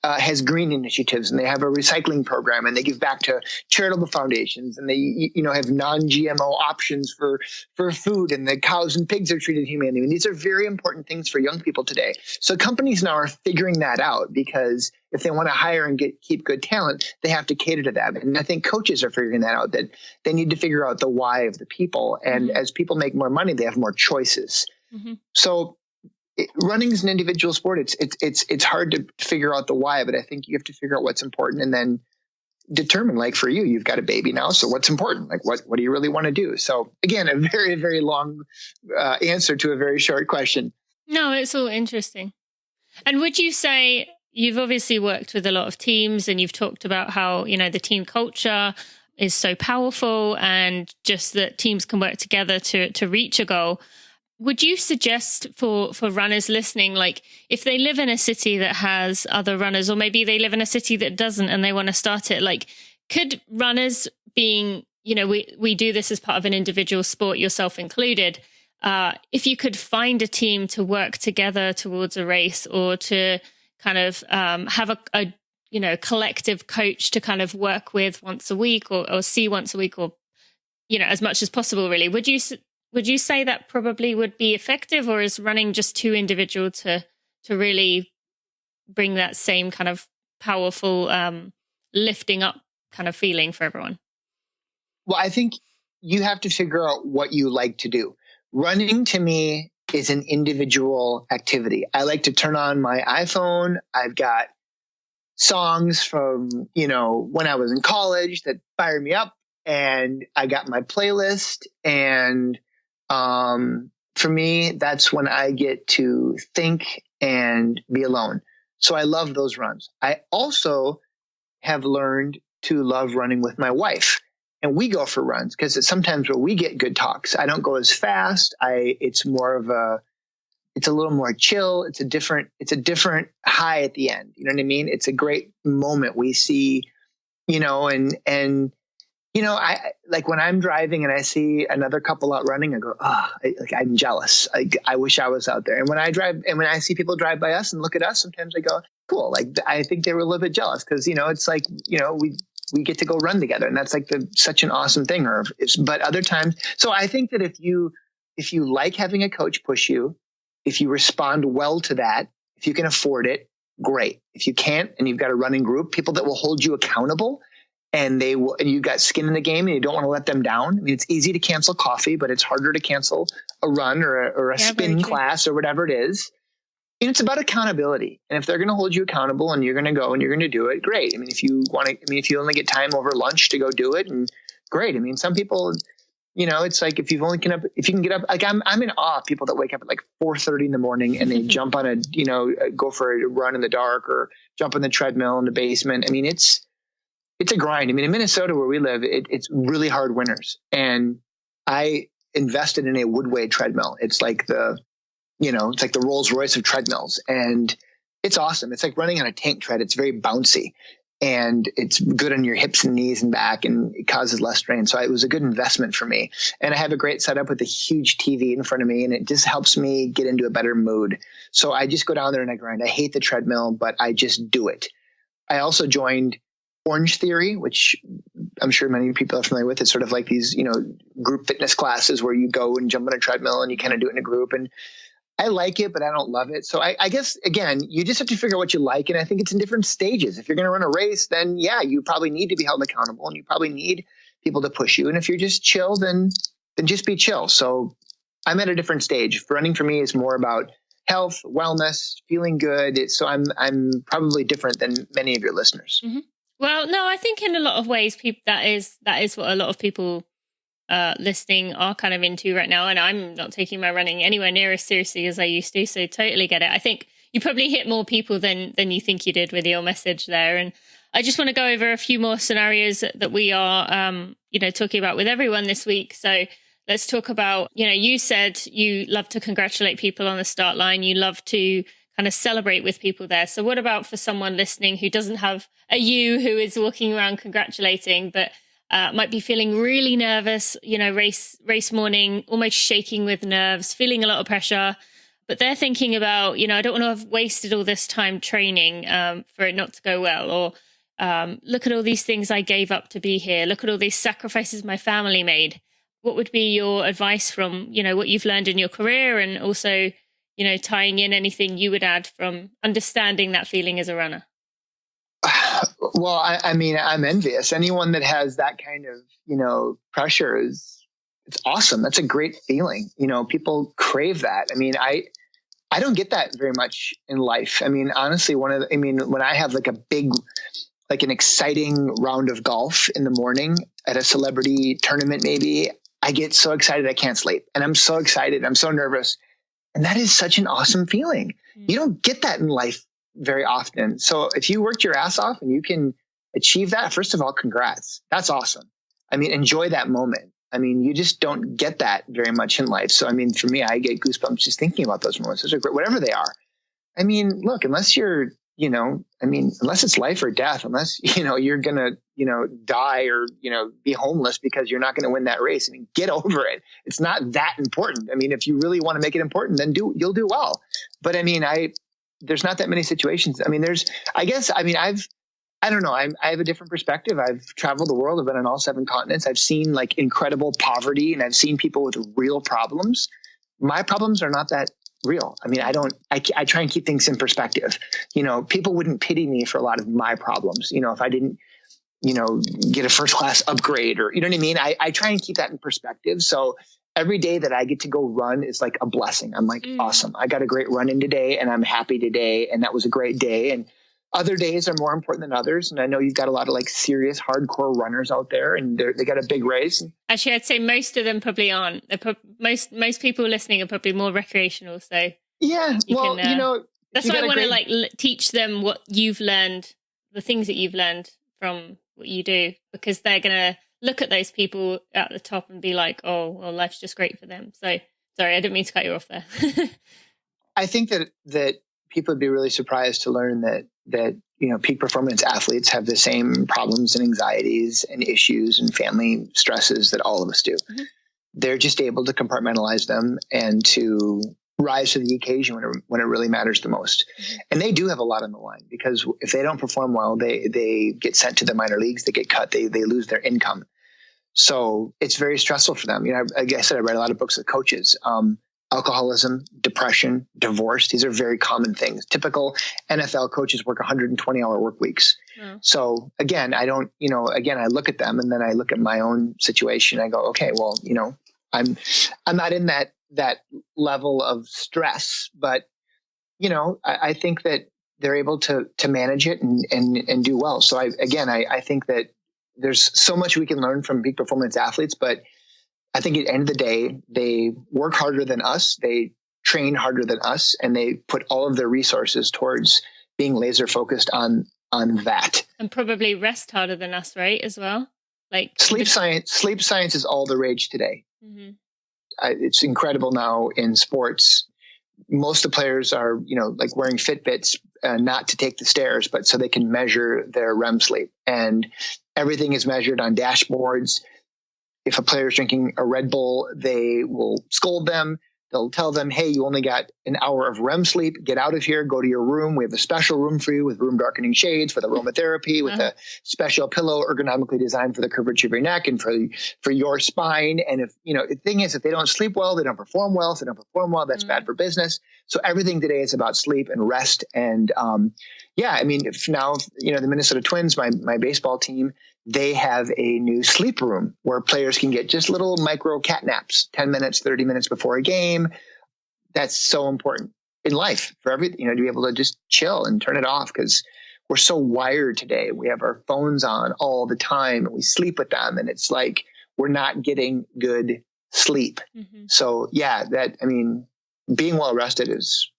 has green initiatives and they have a recycling program and they give back to charitable foundations and they have non-GMO options for food, and the cows and pigs are treated humanely. And these are very important things for young people today. So companies now are figuring that out, because if they want to hire and keep good talent, they have to cater to that. And I think coaches are figuring that out, that they need to figure out the why of the people. And as people make more money, they have more choices. Mm-hmm. So running is an individual sport. It's hard to figure out the why, but I think you have to figure out what's important and then determine, like for you, you've got a baby now. So what's important? Like what do you really want to do? So again, a very, very long answer to a very short question. No, it's all interesting. And would you say, you've obviously worked with a lot of teams and you've talked about how, the team culture is so powerful and just that teams can work together to reach a goal. Would you suggest for runners listening, like if they live in a city that has other runners, or maybe they live in a city that doesn't and they want to start it, like could runners being, we do this as part of an individual sport, yourself included, if you could find a team to work together towards a race, or to kind of have a collective coach to kind of work with once a week or see once a week, or, as much as possible, really, would you say that probably would be effective, or is running just too individual to really bring that same kind of powerful lifting up kind of feeling for everyone? Well, I think you have to figure out what you like to do. Running to me is an individual activity. I like to turn on my iPhone. I've got songs from, when I was in college that fire me up, and I got my playlist, and for me, that's when I get to think and be alone. So I love those runs. I also have learned to love running with my wife, and we go for runs because it's sometimes where we get good talks. I don't go as fast. It's a little more chill. It's a different high at the end. You know what I mean? It's a great moment we see, I like when I'm driving and I see another couple out running, I go, I'm jealous. I wish I was out there. And when I see people drive by us and look at us, sometimes I go, cool. Like, I think they were a little bit jealous because, it's like, we get to go run together, and that's like such an awesome thing. But other times, so I think that if you like having a coach push you, if you respond well to that, if you can afford it, great. If you can't, and you've got a running group, people that will hold you accountable, and you got skin in the game and you don't want to let them down. I mean, it's easy to cancel coffee, but it's harder to cancel a run or a spin class or whatever it is. And it's about accountability. And if they're going to hold you accountable and you're going to go and you're going to do it, great. I mean, if you only get time over lunch to go do it, and great. I mean, some people, it's like if you can get up, like I'm in awe of people that wake up at like 4:30 in the morning and they jump on go for a run in the dark or jump on the treadmill in the basement. I mean, it's a grind. I mean, in Minnesota where we live, it's really hard winters. And I invested in a Woodway treadmill. It's like the Rolls Royce of treadmills. And it's awesome. It's like running on a tank tread. It's very bouncy and it's good on your hips and knees and back, and it causes less strain. So it was a good investment for me. And I have a great setup with a huge TV in front of me, and it just helps me get into a better mood. So I just go down there and I grind. I hate the treadmill, but I just do it. I also joined Orange Theory, which I'm sure many people are familiar with. It's sort of like these, group fitness classes where you go and jump on a treadmill and you kind of do it in a group. And I like it, but I don't love it. So I guess, again, you just have to figure out what you like. And I think it's in different stages. If you're going to run a race, then yeah, you probably need to be held accountable and you probably need people to push you. And if you're just chill, then just be chill. So I'm at a different stage. Running for me is more about health, wellness, feeling good. So I'm probably different than many of your listeners. Mm-hmm. Well, no, I think in a lot of ways, that is what a lot of people listening are kind of into right now. And I'm not taking my running anywhere near as seriously as I used to. So totally get it. I think you probably hit more people than you think you did with your message there. And I just want to go over a few more scenarios that we are, talking about with everyone this week. So let's talk about, you said you love to congratulate people on the start line. You love to kind of celebrate with people there. So what about for someone listening who doesn't have a you who is walking around congratulating, but might be feeling really nervous, race morning, almost shaking with nerves, feeling a lot of pressure, but they're thinking about, I don't want to have wasted all this time training for it not to go well, or look at all these things I gave up to be here. Look at all these sacrifices my family made. What would be your advice from, what you've learned in your career, and also, tying in anything you would add from understanding that feeling as a runner? Well, I mean, I'm envious. Anyone that has that kind of, pressure it's awesome. That's a great feeling. People crave that. I mean, I don't get that very much in life. I mean, honestly, when I have an exciting round of golf in the morning at a celebrity tournament, maybe I get so excited I can't sleep, and I'm so excited. I'm so nervous. And that is such an awesome feeling. You don't get that in life very often. So if you worked your ass off and you can achieve that, first of all, congrats. That's awesome. I mean, enjoy that moment. I mean, you just don't get that very much in life. So, I mean, for me, I get goosebumps just thinking about those moments. Those are great, whatever they are. I mean, look, unless you're, unless it's life or death, unless, you're going to, die or, be homeless because you're not going to win that race. I mean, get over it. It's not that important. I mean, if you really want to make it important, then you'll do well. But I mean, there's not that many situations. I mean, I don't know. I have a different perspective. I've traveled the world. I've been on all 7 continents. I've seen incredible poverty, and I've seen people with real problems. My problems are not that real. I mean, I try and keep things in perspective. People wouldn't pity me for a lot of my problems. If I didn't, get a first class upgrade, or, you know what I mean? I try and keep that in perspective. So every day that I get to go run is like a blessing. I'm like, awesome. I got a great run in today, and I'm happy today. And that was a great day. And other days are more important than others. And I know you've got a lot of serious hardcore runners out there, and they got a big race. Actually, I'd say most of them probably aren't. Most people listening are probably more recreational. So yeah, that's why I want to teach them what you've learned, the things that you've learned from what you do, because they're going to look at those people at the top and be like, oh, well, life's just great for them. So sorry, I didn't mean to cut you off there. I think that people would be really surprised to learn that peak performance athletes have the same problems and anxieties and issues and family stresses that all of us do. Mm-hmm. They're just able to compartmentalize them and to rise to the occasion when it really matters the most. Mm-hmm. And they do have a lot on the line, because if they don't perform well, they get sent to the minor leagues, they get cut, they lose their income. So it's very stressful for them. Like I said, I read a lot of books with coaches. Alcoholism, depression, divorce. These are very common things. Typical NFL coaches work 120-hour work weeks. Yeah. So again, I look at them, and then I look at my own situation. I go, okay, well, I'm not in that level of stress, but I think that they're able to manage it and do well. So I think that there's so much we can learn from peak performance athletes, but I think at the end of the day, they work harder than us, they train harder than us, and they put all of their resources towards being laser focused on that. And probably rest harder than us, right, as well? Sleep science is all the rage today. Mm-hmm. It's incredible now in sports. Most of the players are, wearing Fitbits, not to take the stairs, but so they can measure their REM sleep. And everything is measured on dashboards. If a player is drinking a Red Bull, they will scold them. They'll tell them, hey, you only got an hour of REM sleep. Get out of here. Go to your room. We have a special room for you with room darkening shades, with aromatherapy, with a special pillow ergonomically designed for the curvature of your neck and for your spine. And if, the thing is, if they don't sleep well, they don't perform well. If they don't perform well, that's bad for business. So everything today is about sleep and rest. And if now, the Minnesota Twins, my baseball team, they have a new sleep room where players can get just little micro cat naps, 10 minutes, 30 minutes before a game. That's so important in life for everything, to be able to just chill and turn it off, because we're so wired today. We have our phones on all the time and we sleep with them, and it's like we're not getting good sleep. Mm-hmm. So being well rested is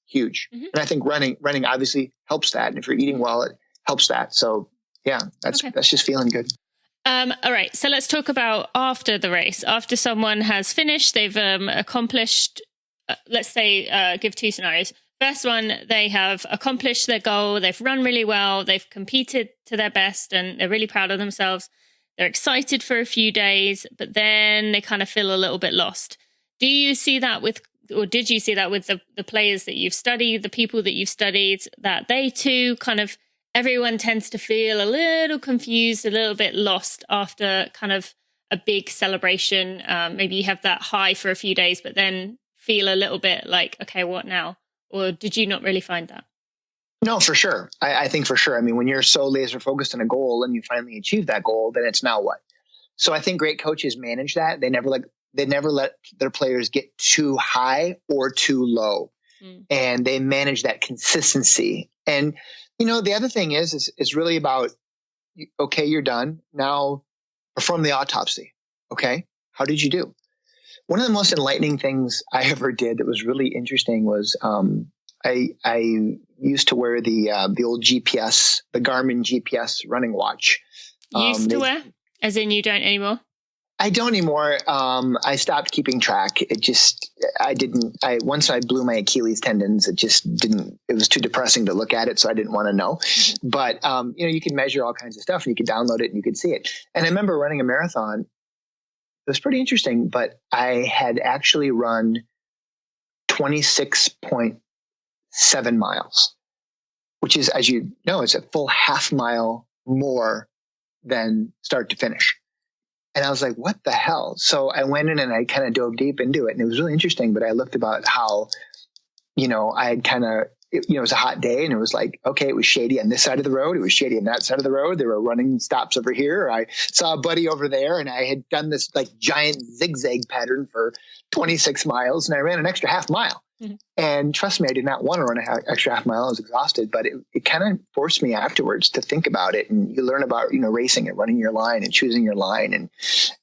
huge. Mm-hmm. And I think running obviously helps that. And if you're eating well, it helps that. So yeah, that's just feeling good. All right. So let's talk about after the race. After someone has finished, they've accomplished, let's say, give two scenarios. First one, they have accomplished their goal. They've run really well. They've competed to their best and they're really proud of themselves. They're excited for a few days, but then they kind of feel a little bit lost. Do you see that did you see that with the players that you've studied, the people that you've studied, that they too kind of, everyone tends to feel a little confused, a little bit lost after kind of a big celebration. Maybe you have that high for a few days, but then feel a little bit like, okay, what now? Or did you not really find that? No, for sure. I think for sure. I mean, when you're so laser focused on a goal and you finally achieve that goal, then it's now what? So I think great coaches manage that. They never let their players get too high or too low. And they manage that consistency. And the other thing is really about, okay, you're done. Now perform the autopsy. Okay. How did you do? One of the most enlightening things I ever did that was really interesting was, I used to wear the old GPS, the Garmin GPS running watch. Used to wear? As in you don't anymore? I don't anymore. I stopped keeping track. Once I blew my Achilles tendons, it was too depressing to look at it. So I didn't want to know, but, you can measure all kinds of stuff and you could download it and you could see it. And I remember running a marathon. It was pretty interesting, but I had actually run 26.7 miles, which is, as you know, it's a full half mile more than start to finish. And I was like, what the hell? So I went in and I kind of dove deep into it. And it was really interesting. But I looked about how, I had it was a hot day and it was like, okay, it was shady on this side of the road. It was shady on that side of the road. There were running stops over here. I saw a buddy over there and I had done this like giant zigzag pattern for 26 miles and I ran an extra half mile. Mm-hmm. And trust me, I did not want to run an extra half mile. I was exhausted, but it kind of forced me afterwards to think about it. And you learn about, racing and running your line and choosing your line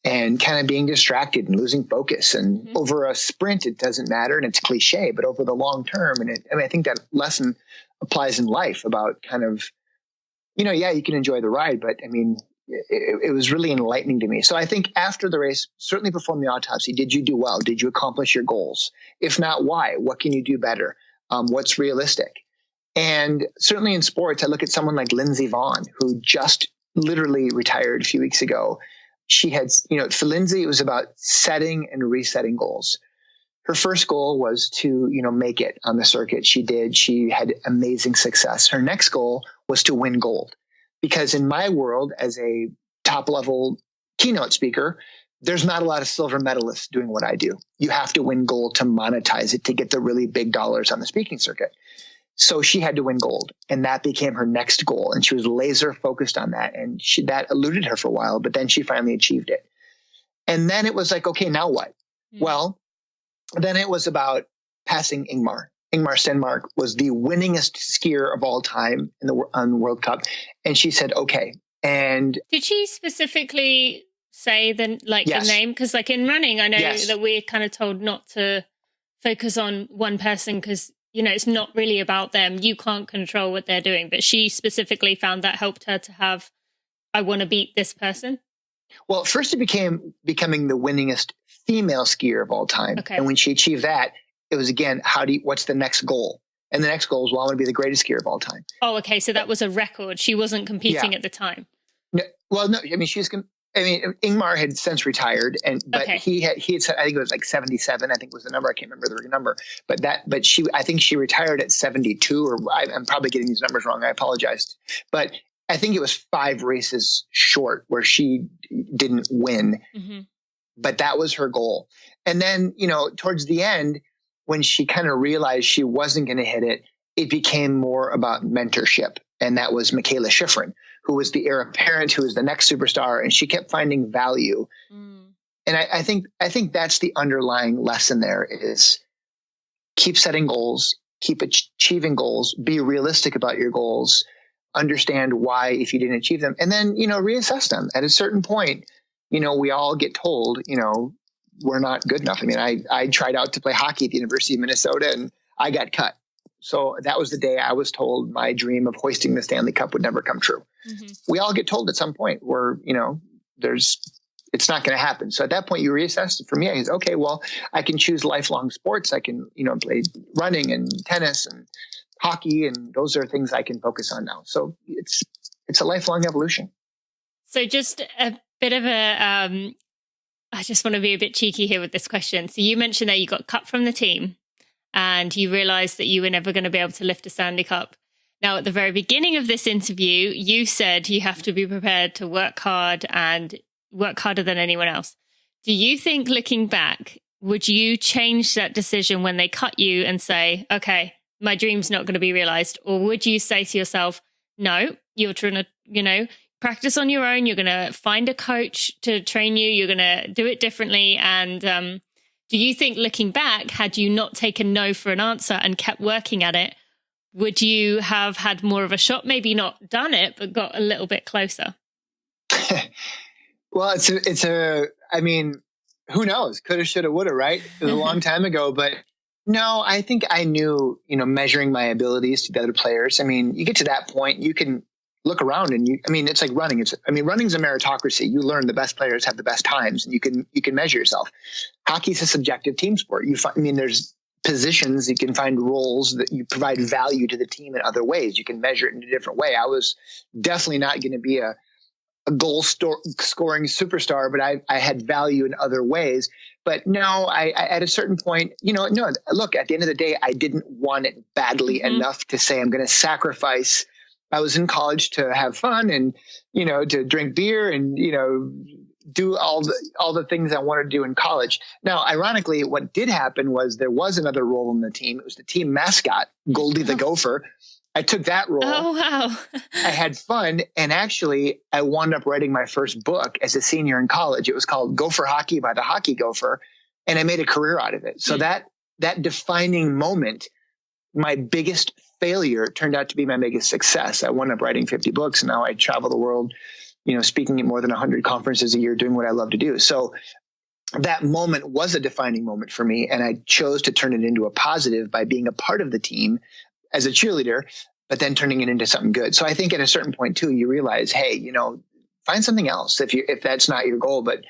and kind of being distracted and losing focus. And over a sprint, it doesn't matter. And it's cliche, but over the long term. And I think that lesson applies in life about kind of, you can enjoy the ride, but I mean, it was really enlightening to me. So I think after the race, certainly perform the autopsy. Did you do well? Did you accomplish your goals? If not, why? What can you do better? What's realistic? And certainly in sports, I look at someone like Lindsey Vonn, who just literally retired a few weeks ago. She had, for Lindsey, it was about setting and resetting goals. Her first goal was to, make it on the circuit. She did. She had amazing success. Her next goal was to win gold. Because in my world, as a top-level keynote speaker, there's not a lot of silver medalists doing what I do. You have to win gold to monetize it, to get the really big dollars on the speaking circuit. So she had to win gold, and that became her next goal. And she was laser focused on that. And that eluded her for a while, but then she finally achieved it. And then it was like, okay, now what? Mm-hmm. Well, then it was about passing Ingmar. Ingmar Stenmark was the winningest skier of all time on the World Cup. And she said, okay. And did she specifically say the name? Because like in running, I know that we're kind of told not to focus on one person because, it's not really about them. You can't control what they're doing. But she specifically found that helped her to have, I want to beat this person. Well, first it becoming the winningest female skier of all time. Okay. And when she achieved that, it was again, what's the next goal? And the next goal is, well, I want to be the greatest skier of all time. Oh, okay. So that was a record. She wasn't competing at the time. No, well, no, I mean, she was, I mean, Ingmar had since retired, but Okay. he had said, I think it was like 77, I think was the number. I can't remember the number, but I think she retired at 72, or I'm probably getting these numbers wrong. I apologize. But I think it was 5 races short where she didn't win, but that was her goal. And then, towards the end, when she kind of realized she wasn't going to hit it, it became more about mentorship. And that was Michaela Schifrin, who was the heir apparent, who was the next superstar. And she kept finding value. And I think that's the underlying lesson there is keep setting goals, keep achieving goals, be realistic about your goals, understand why if you didn't achieve them, and then, reassess them. At a certain point, we all get told, we're not good enough. I mean, I tried out to play hockey at the University of Minnesota and I got cut. So that was the day I was told my dream of hoisting the Stanley Cup would never come true. We all get told at some point where, it's not going to happen. So at that point you reassess. For me, I said, okay, well, I can choose lifelong sports. I can, play running and tennis and hockey. And those are things I can focus on now. So it's a lifelong evolution. So just a bit of I just want to be a bit cheeky here with this question. So you mentioned that you got cut from the team and you realized that you were never going to be able to lift a Stanley Cup. Now, at the very beginning of this interview, you said you have to be prepared to work hard and work harder than anyone else. Do you think, looking back, would you change that decision when they cut you and say, okay, my dream's not going to be realized? Or would you say to yourself, no, you're trying to, practice on your own. You're going to find a coach to train you. You're going to do it differently. And do you think, looking back, had you not taken no for an answer and kept working at it, would you have had more of a shot? Maybe not done it, but got a little bit closer? Well, I mean, who knows? Coulda, shoulda, woulda, right? It was a long time ago, but no, I think I knew, measuring my abilities to the other players. I mean, you get to that point, you can look around and it's like running. Running's a meritocracy. You learn the best players have the best times and you can measure yourself. Hockey's a subjective team sport. There's positions, you can find roles that you provide value to the team in other ways. You can measure it in a different way. I was definitely not going to be a goal scoring superstar, but I had value in other ways. But no, I at a certain point, look, at the end of the day, I didn't want it badly enough to say I'm going to sacrifice. I was in college to have fun and, to drink beer and, do all the things I wanted to do in college. Now, ironically, what did happen was there was another role in the team. It was the team mascot, Goldie the Gopher. I took that role. Oh, wow. I had fun. And actually, I wound up writing my first book as a senior in college. It was called Gopher Hockey by the Hockey Gopher. And I made a career out of it. So that defining moment, my biggest failure turned out to be my biggest success. I wound up writing 50 books. And now I travel the world, speaking at more than 100 conferences a year, doing what I love to do. So that moment was a defining moment for me. And I chose to turn it into a positive by being a part of the team as a cheerleader, but then turning it into something good. So I think at a certain point too, you realize, hey, find something else if that's not your goal, but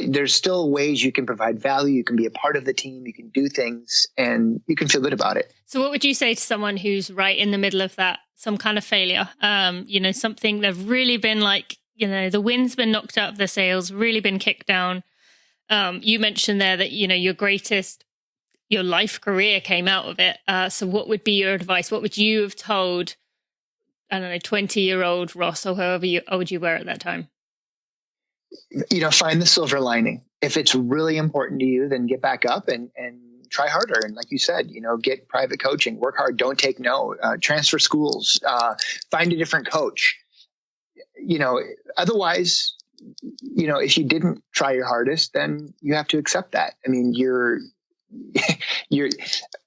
there's still ways you can provide value. You can be a part of the team. You can do things and you can feel good about it. So what would you say to someone who's right in the middle of that, some kind of failure? Something they've really been like, the wind's been knocked out of the sails, really been kicked down. You mentioned there that, your life career came out of it. So what would be your advice? What would you have told, 20-year-old Ross or however old you were at that time? Find the silver lining. If it's really important to you, then get back up and try harder. And like you said, get private coaching, work hard, don't take no, transfer schools, find a different coach. Otherwise, if you didn't try your hardest, then you have to accept that. I mean, you're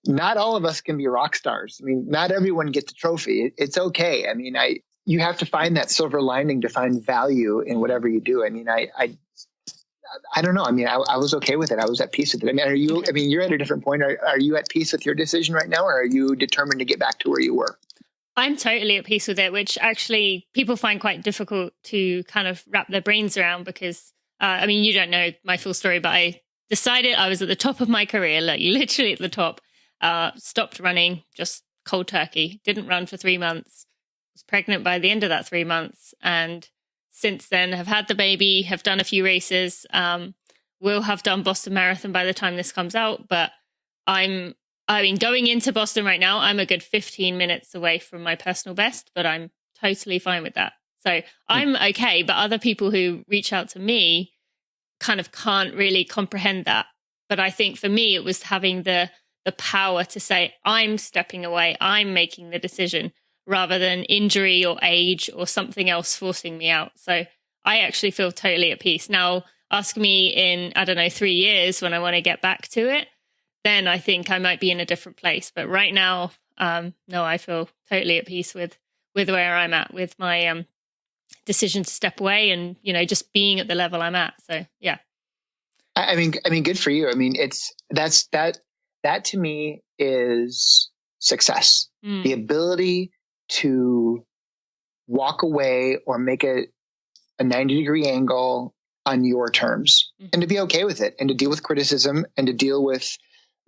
not all of us can be rock stars. I mean, not everyone gets a trophy. It's okay. I mean, you have to find that silver lining to find value in whatever you do. I mean, I don't know. I mean, I was okay with it. I was at peace with it. I mean, you're at a different point. Are you at peace with your decision right now, or are you determined to get back to where you were? I'm totally at peace with it, which actually people find quite difficult to kind of wrap their brains around because, you don't know my full story, but I decided I was at the top of my career, like literally at the top, stopped running, just cold turkey, didn't run for 3 months, was pregnant by the end of that 3 months and since then, have had the baby, have done a few races, will have done Boston Marathon by the time this comes out. But going into Boston right now, I'm a good 15 minutes away from my personal best, but I'm totally fine with that. So I'm okay. But other people who reach out to me kind of can't really comprehend that. But I think for me, it was having the power to say, I'm stepping away, I'm making the decision, rather than injury or age or something else forcing me out. So I actually feel totally at peace. Now, ask me in, 3 years when I want to get back to it, then I think I might be in a different place. But right now, no, I feel totally at peace with where I'm at, with my decision to step away and, just being at the level I'm at. So, yeah. I mean, good for you. I mean, that to me is success. The ability to walk away or make a 90-degree angle on your terms, and to be okay with it, and to deal with criticism, and to deal with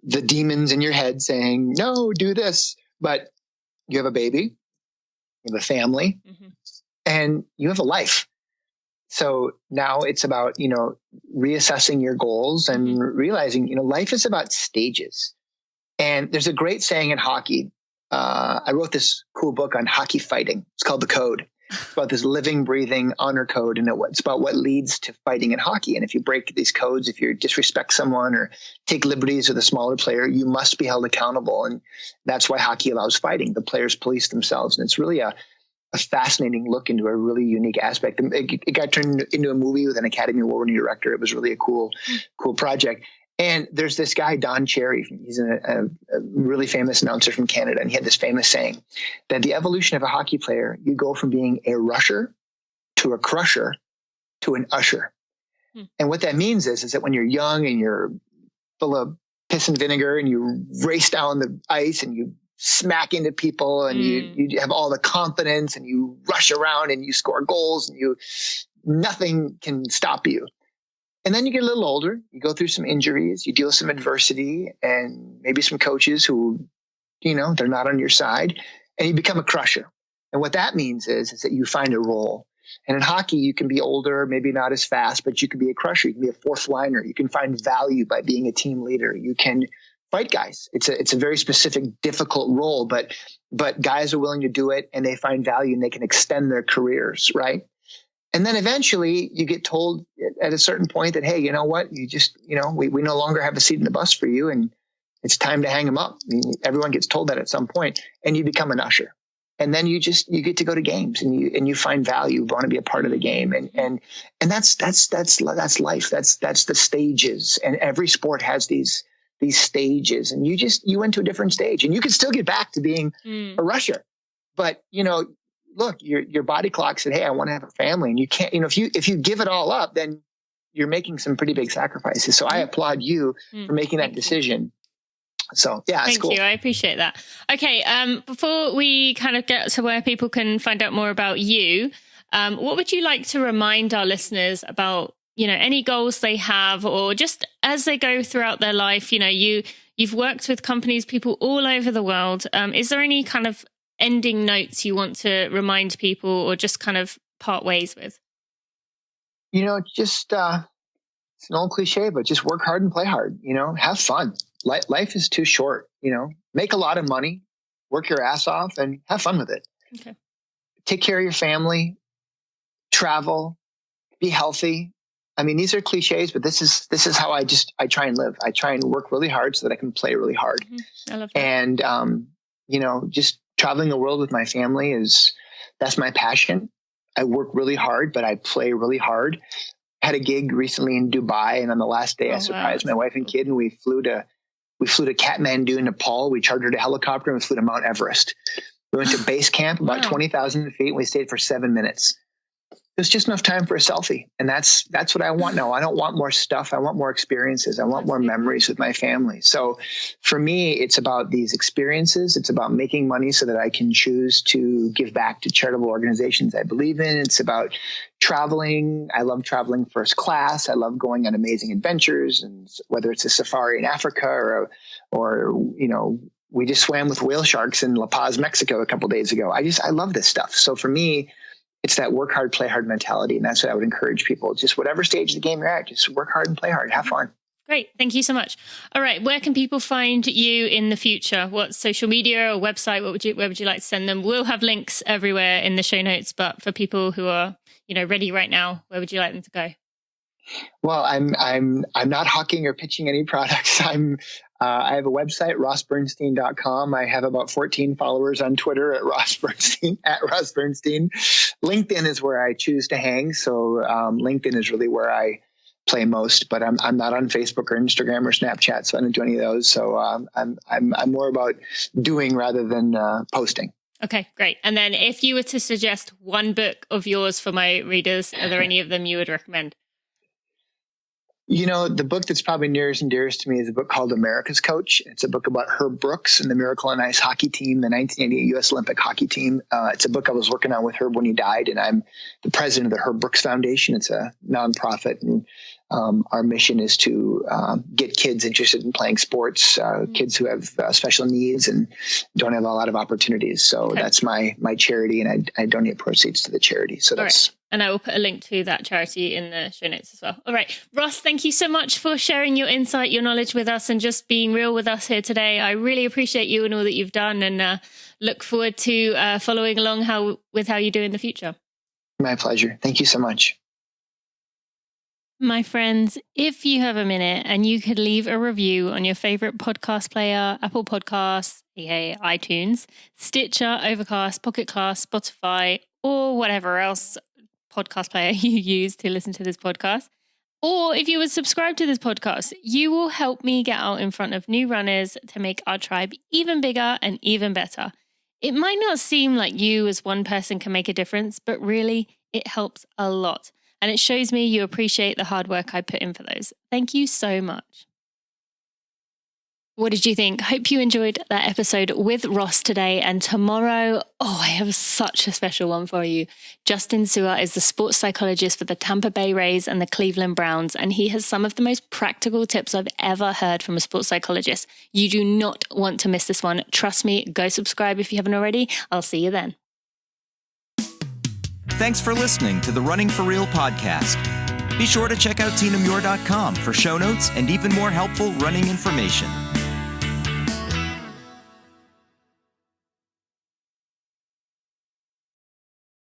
the demons in your head saying, no, do this. But you have a baby, you have a family, and you have a life. So now it's about, reassessing your goals and realizing, life is about stages. And there's a great saying in hockey. I wrote this cool book on hockey fighting. It's called The Code. It's about this living, breathing honor code. And it's about what leads to fighting in hockey. And if you break these codes, if you disrespect someone or take liberties with a smaller player, you must be held accountable. And that's why hockey allows fighting. The players police themselves. And it's really a fascinating look into a really unique aspect. It got turned into a movie with an Academy Award-winning director. It was really a cool project. And there's this guy, Don Cherry. He's a really famous announcer from Canada. And he had this famous saying that the evolution of a hockey player, you go from being a rusher to a crusher to an usher. And what that means is that when you're young and you're full of piss and vinegar and you race down the ice and you smack into people and you have all the confidence and you rush around and you score goals and nothing can stop you. And then you get a little older, you go through some injuries, you deal with some adversity and maybe some coaches who, they're not on your side, and you become a crusher. And what that means is that you find a role. And in hockey, you can be older, maybe not as fast, but you can be a crusher. You can be a fourth liner. You can find value by being a team leader. You can fight guys. It's a very specific, difficult role, but guys are willing to do it and they find value and they can extend their careers, right? And then eventually you get told at a certain point that, hey, you know what? You just, we no longer have a seat in the bus for you and it's time to hang them up. I mean, everyone gets told that at some point, and you become an usher. And then you get to go to games and you find value, want to be a part of the game. And that's life. That's the stages. And every sport has these stages, and you went to a different stage, and you can still get back to being a rusher. But, look, your body clock said, hey, I want to have a family, and you can't, if you give it all up, then you're making some pretty big sacrifices. So I applaud you for making that decision. So yeah, it's cool. Thank you. I appreciate that. Okay. Before we kind of get to where people can find out more about you, what would you like to remind our listeners about, any goals they have, or just as they go throughout their life? You've worked with companies, people all over the world. Is there any kind of ending notes you want to remind people, or just kind of part ways with? Just it's an old cliche, but just work hard and play hard. Have fun. Life is too short. Make a lot of money, work your ass off, and have fun with it. Okay. Take care of your family, travel, be healthy. I mean, these are cliches, but this is how I try and live. I try and work really hard so that I can play really hard. I love that. And, just traveling the world with my family that's my passion. I work really hard, but I play really hard. I had a gig recently in Dubai, and on the last day, I surprised my wife and kid, and we flew to Kathmandu, Nepal. We chartered a helicopter and we flew to Mount Everest. We went to base camp, about 20,000 feet, and we stayed for 7 minutes. It was just enough time for a selfie. And that's what I want now. I don't want more stuff. I want more experiences. I want more memories with my family. So for me, it's about these experiences. It's about making money so that I can choose to give back to charitable organizations I believe in. It's about traveling. I love traveling first class. I love going on amazing adventures, and whether it's a safari in Africa or we just swam with whale sharks in La Paz, Mexico a couple of days ago. I love this stuff. So for me, it's that work hard, play hard mentality. And that's what I would encourage people. Just whatever stage of the game you're at, just work hard and play hard. Have fun. Great. Thank you so much. All right. Where can people find you in the future? What social media or website? Where would you like to send them? We'll have links everywhere in the show notes, but for people who are, ready right now, where would you like them to go? Well, I'm not hawking or pitching any products. I have a website, rossbernstein.com. I have about 14 followers on Twitter at Ross Bernstein. LinkedIn is where I choose to hang. So LinkedIn is really where I play most, but I'm not on Facebook or Instagram or Snapchat, so I don't do any of those. So I'm more about doing rather than posting. Okay, great. And then if you were to suggest one book of yours for my readers, are there any of them you would recommend? The book that's probably nearest and dearest to me is a book called America's Coach. It's a book about Herb Brooks and the Miracle on Ice hockey team, the 1988 U.S. Olympic hockey team. It's a book I was working on with Herb when he died, and I'm the president of the Herb Brooks Foundation. It's a nonprofit, and our mission is to get kids interested in playing sports, kids who have special needs and don't have a lot of opportunities. So that's my charity, and I donate proceeds to the charity. So that's... And I will put a link to that charity in the show notes as well. All right. Ross, thank you so much for sharing your insight, your knowledge with us, and just being real with us here today. I really appreciate you and all that you've done, and look forward to following along with how you do in the future. My pleasure. Thank you so much. My friends, if you have a minute and you could leave a review on your favorite podcast player, Apple Podcasts, iTunes, Stitcher, Overcast, Pocket Cast, Spotify, or whatever else podcast player you use to listen to this podcast, or if you would subscribe to this podcast, you will help me get out in front of new runners to make our tribe even bigger and even better. It might not seem like you as one person can make a difference, but really it helps a lot. And it shows me you appreciate the hard work I put in for those. Thank you so much. What did you think? Hope you enjoyed that episode with Ross today. And tomorrow, I have such a special one for you. Justin Sewer is the sports psychologist for the Tampa Bay Rays and the Cleveland Browns, and he has some of the most practical tips I've ever heard from a sports psychologist. You do not want to miss this one. Trust me, go subscribe if you haven't already. I'll see you then. Thanks for listening to the Running for Real podcast. Be sure to check out tinamuir.com for show notes and even more helpful running information.